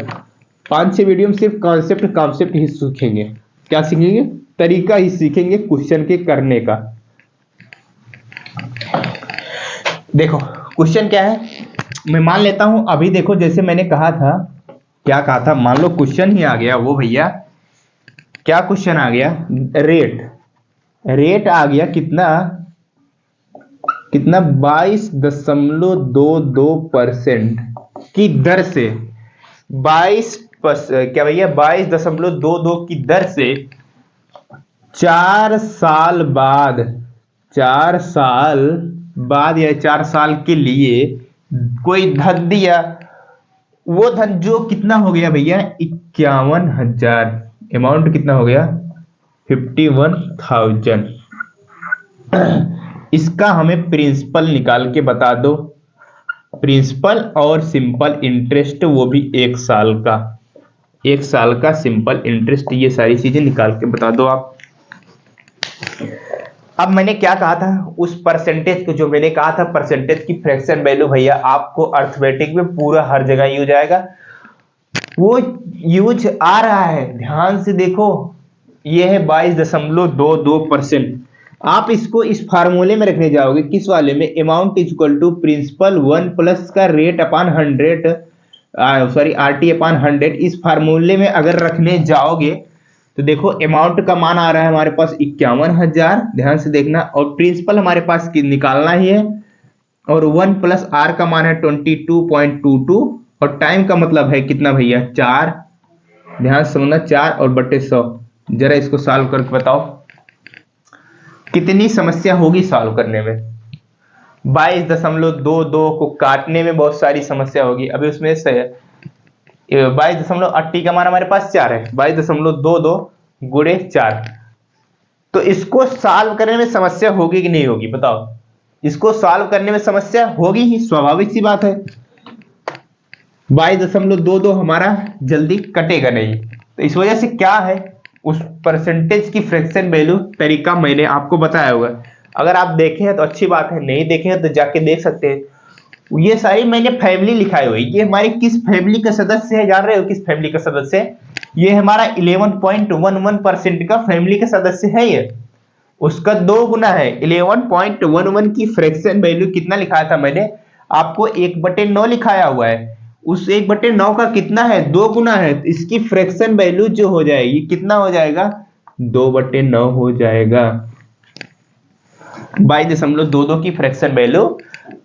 5-6 वीडियो में सिर्फ कॉन्सेप्ट ही सीखेंगे। क्या सीखेंगे? तरीका ही सीखेंगे क्वेश्चन के करने का। देखो क्वेश्चन क्या है, मैं मान लेता हूं अभी। देखो जैसे मैंने कहा था, क्या कहा था, मान लो क्वेश्चन ही आ गया वो भैया, क्या क्वेश्चन आ गया, रेट आ गया कितना 22.22% की दर से, 22.22 की दर से 4 साल बाद, 4 साल बाद या 4 साल के लिए कोई धन दिया। वो धन जो कितना हो गया भैया, 51,000। अमाउंट कितना हो गया, 51,000। इसका हमें प्रिंसिपल निकाल के बता दो, प्रिंसिपल और सिंपल इंटरेस्ट, वो भी 1 साल का, 1 साल का सिंपल इंटरेस्ट। ये सारी चीजें निकाल के बता दो आप। अब मैंने क्या कहा था, उस परसेंटेज को, जो मैंने कहा था परसेंटेज की फ्रैक्शन वैल्यू भैया आपको अर्थमेटिक में पूरा हर जगह यूज आएगा, वो यूज आ रहा है। ध्यान से देखो, ये है 22.22%। आप इसको इस फार्मूले में रखने जाओगे, किस वाले में, amount is equal to principal 1 plus का rate upon 100, sorry RT upon 100। इस फार्मूले में अगर रखने जाओगे तो देखो अमाउंट का मान आ रहा है हमारे पास 51,000, ध्यान से देखना, और प्रिंसिपल हमारे पास निकालना ही है, और 1 प्लस R का मान है 22.22, और टाइम का मतलब है कितना भैया, 4। ध्यान से समझना, 4 और बटे 100। जरा इसको सॉल्व करके बताओ कितनी समस्या होगी सॉल्व करने में। 22.22 को काटने में बहुत सारी समस्या होगी। अभी उसमें से 22.80 का मान हमारे पास 4 है, 22.22 गुणे 4। तो इसको सॉल्व करने में समस्या होगी कि नहीं होगी बताओ? इसको सॉल्व करने में समस्या होगी ही, स्वाभाविक सी बात है। 22.22 हमारा जल्दी कटेगा नहीं। तो इस वजह से क्या है, उस परसेंटेज की फ्रैक्शन वैल्यू तरीका मैंने आपको बताया होगा। अगर आप देखे हैं तो अच्छी बात है, नहीं देखे हैं तो जाके देख सकते हैं। ये सारी मैंने फैमिली लिखाई हुई, ये हमारी किस फैमिली का सदस्य है, जान रहे हो किस फैमिली का सदस्य है? ये हमारा 11.11% का फैमिली का सदस्य है। ये उसका 2 गुना है। 11.11 की फ्रैक्शन वैल्यू कितना लिखाया था मैंने आपको, 1/9 लिखाया हुआ है। उस 1/9 का कितना है, 2 गुना है। तो इसकी फ्रैक्शन वैल्यू जो हो जाएगी कितना हो जाएगा, 2/9 हो जाएगा। 22.22 की फ्रैक्शन वैल्यू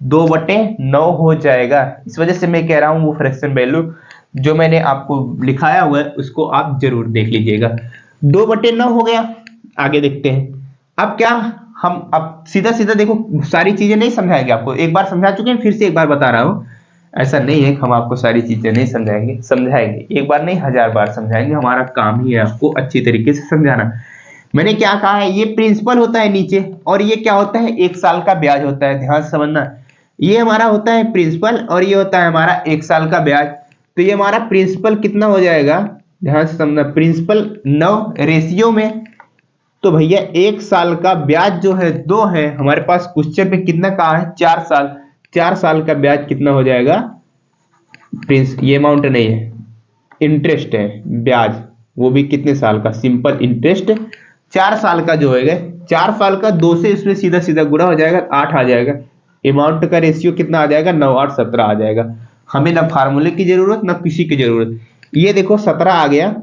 2/9 हो जाएगा। इस वजह से मैं कह रहा हूं वो फ्रैक्शन वैल्यू जो मैंने आपको लिखाया हुआ है उसको आप जरूर देख लीजिएगा। 2/9 हो गया। आगे देखते हैं। अब क्या, हम अब सीधा सीधा देखो, सारी चीजें नहीं समझाएंगे आपको, एक बार समझा चुके हैं, फिर से एक बार बता रहा हूं। ऐसा नहीं है हम आपको सारी चीजें नहीं समझाएंगे, समझाएंगे, एक बार नहीं 1000 बार समझाएंगे। हमारा काम ही है आपको अच्छी तरीके से समझाना। मैंने क्या कहा है, ये प्रिंसिपल होता है नीचे, और ये क्या होता है, 1 साल का ब्याज होता है। ध्यान से समझना, ये हमारा होता है प्रिंसिपल और ये होता है हमारा 1 साल का ब्याज। तो ये हमारा प्रिंसिपल कितना हो जाएगा, ध्यान से समझना, प्रिंसिपल 9 रेशियो में। तो भैया 1 साल का ब्याज जो है 2 है, हमारे पास क्वेश्चन पे कितना कहा है, 4 साल। 4 साल का ब्याज कितना हो जाएगा, ये अमाउंट नहीं है, इंटरेस्ट है, ब्याज, वो भी कितने साल का, सिंपल इंटरेस्ट 4 साल का जो है, 4 साल का 2 से इसमें सीधा सीधा गुणा हो जाएगा, 8 आ जाएगा। अमाउंट का रेशियो कितना आ जाएगा, 9 8 17 आ जाएगा। हमें ना फार्मूले की जरूरत ना किसी की जरूरत। ये देखो 17 आ गया।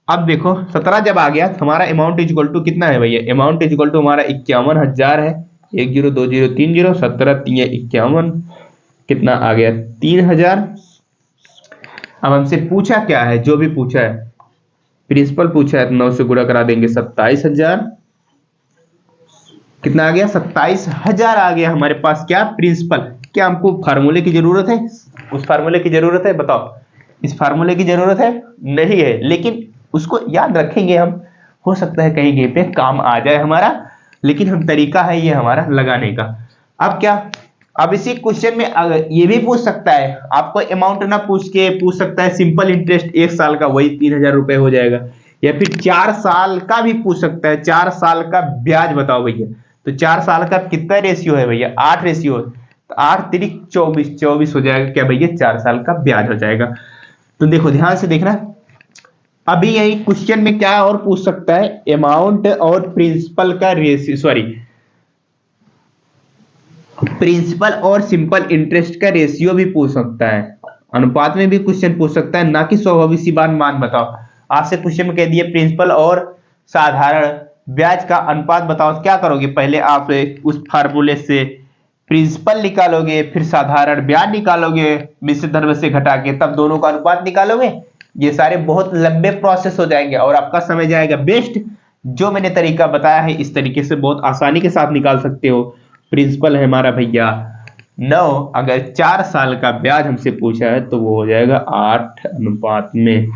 अब देखो 17 जब आ गया हमारा अमाउंट इज इक्वल टू कितना है भैया, अमाउंट इज इक्वल टू हमारा 51,000 है। 102030 17 3 51, कितना आ गया 3000। अब हमसे पूछा क्या है, जो भी पूछा है, प्रिंसिपल पूछा है तो 9 से गुणा करा देंगे, 27,000। कितना आ गया, 27,000 आ गया हमारे पास क्या, प्रिंसिपल। क्या हमको फार्मूले की जरूरत है, उस फार्मूले की जरूरत है, बताओ? इस फार्मूले की जरूरत है नहीं है, लेकिन उसको याद रखेंगे हम, हो सकता है कहीं कहीं पे काम आ जाए हमारा, लेकिन हम तरीका है ये हमारा लगाने का। अब क्या, अब इसी क्वेश्चन में अगर ये भी पूछ सकता है, आपको अमाउंट ना पूछ के पूछ सकता है सिंपल इंटरेस्ट 1 साल का, वही 3,000 रुपए हो जाएगा। या फिर 4 साल का भी पूछ सकता है, 4 साल का ब्याज बताओ भैया। तो 4 साल का कितना रेशियो है भैया, 8 रेशियो, तो 8 3 24 हो जाएगा क्या भैया, 4 साल का ब्याज हो जाएगा। तो देखो ध्यान से देखना, अभी यही क्वेश्चन में क्या और पूछ सकता है, अमाउंट और प्रिंसिपल का रेशियो, सॉरी प्रिंसिपल और सिंपल इंटरेस्ट का रेशियो भी पूछ सकता है, अनुपात में भी क्वेश्चन पूछ सकता है, ना कि स्वाभाविक सी बात मान बताओ। आपसे क्वेश्चन में कह दिए प्रिंसिपल और साधारण ब्याज का अनुपात बताओ, क्या करोगे, पहले आप उस फार्मूले से प्रिंसिपल निकालोगे, फिर साधारण ब्याज निकालोगे मिश्र धर्म से घटा के, तब दोनों का अनुपात निकालोगे। ये सारे बहुत लंबे प्रोसेस हो जाएंगे और आपका समय जाएगा वेस्ट। जो मैंने तरीका बताया है इस तरीके से बहुत आसानी के साथ निकाल सकते हो। प्रिंसिपल है हमारा भैया 9, अगर 4 साल का ब्याज हमसे पूछा है तो वो हो जाएगा 8 अनुपात में।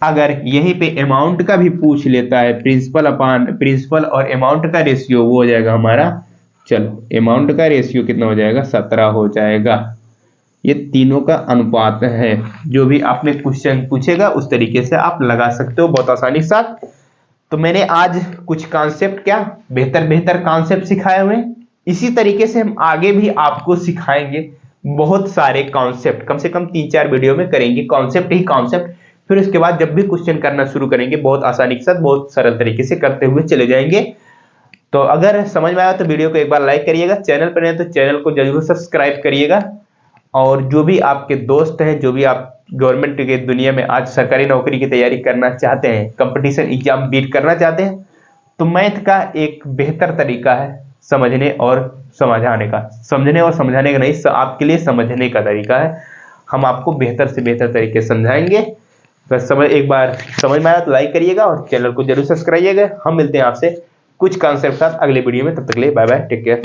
अगर यहीं पे अमाउंट का भी पूछ लेता है, प्रिंसिपल और अमाउंट का रेशियो, वो हो जाएगा हमारा, चलो अमाउंट का रेशियो कितना हो जाएगा, 17 हो जाएगा। ये तीनों का अनुपात है। जो भी आपने क्वेश्चन पूछेगा उस तरीके से आप लगा सकते हो बहुत आसानी के साथ। तो मैंने आज कुछ कॉन्सेप्ट, क्या बेहतर कॉन्सेप्ट सिखाए हुए, इसी तरीके से हम आगे भी आपको सिखाएंगे बहुत सारे कॉन्सेप्ट, कम से कम 3-4 वीडियो में करेंगे कॉन्सेप्ट ही कॉन्सेप्ट। फिर उसके बाद जब भी क्वेश्चन करना शुरू करेंगे बहुत आसानी के साथ बहुत सरल तरीके से करते हुए चले जाएंगे। तो अगर समझ में आया तो वीडियो को एक बार लाइक करिएगा, चैनल पर नहीं तो चैनल को जरूर सब्सक्राइब करिएगा। और जो भी आपके दोस्त हैं, जो भी आप गवर्नमेंट के दुनिया में आज सरकारी नौकरी की तैयारी करना चाहते हैं, कंपटीशन एग्जाम बीट करना चाहते हैं, तो मैथ का एक बेहतर तरीका है समझने और समझाने का, समझने और समझाने का नहीं, आपके लिए समझने का तरीका है। हम आपको बेहतर से बेहतर तरीके से समझाएंगे। बस एक बार समझ में आया तो लाइक करिएगा और चैनल को जरूर सब्सक्राइब करिएगा। हम मिलते हैं आपसे कुछ कॉन्सेप्ट साथ अगले वीडियो में, तब तक के लिए बाय बाय, टेक केयर।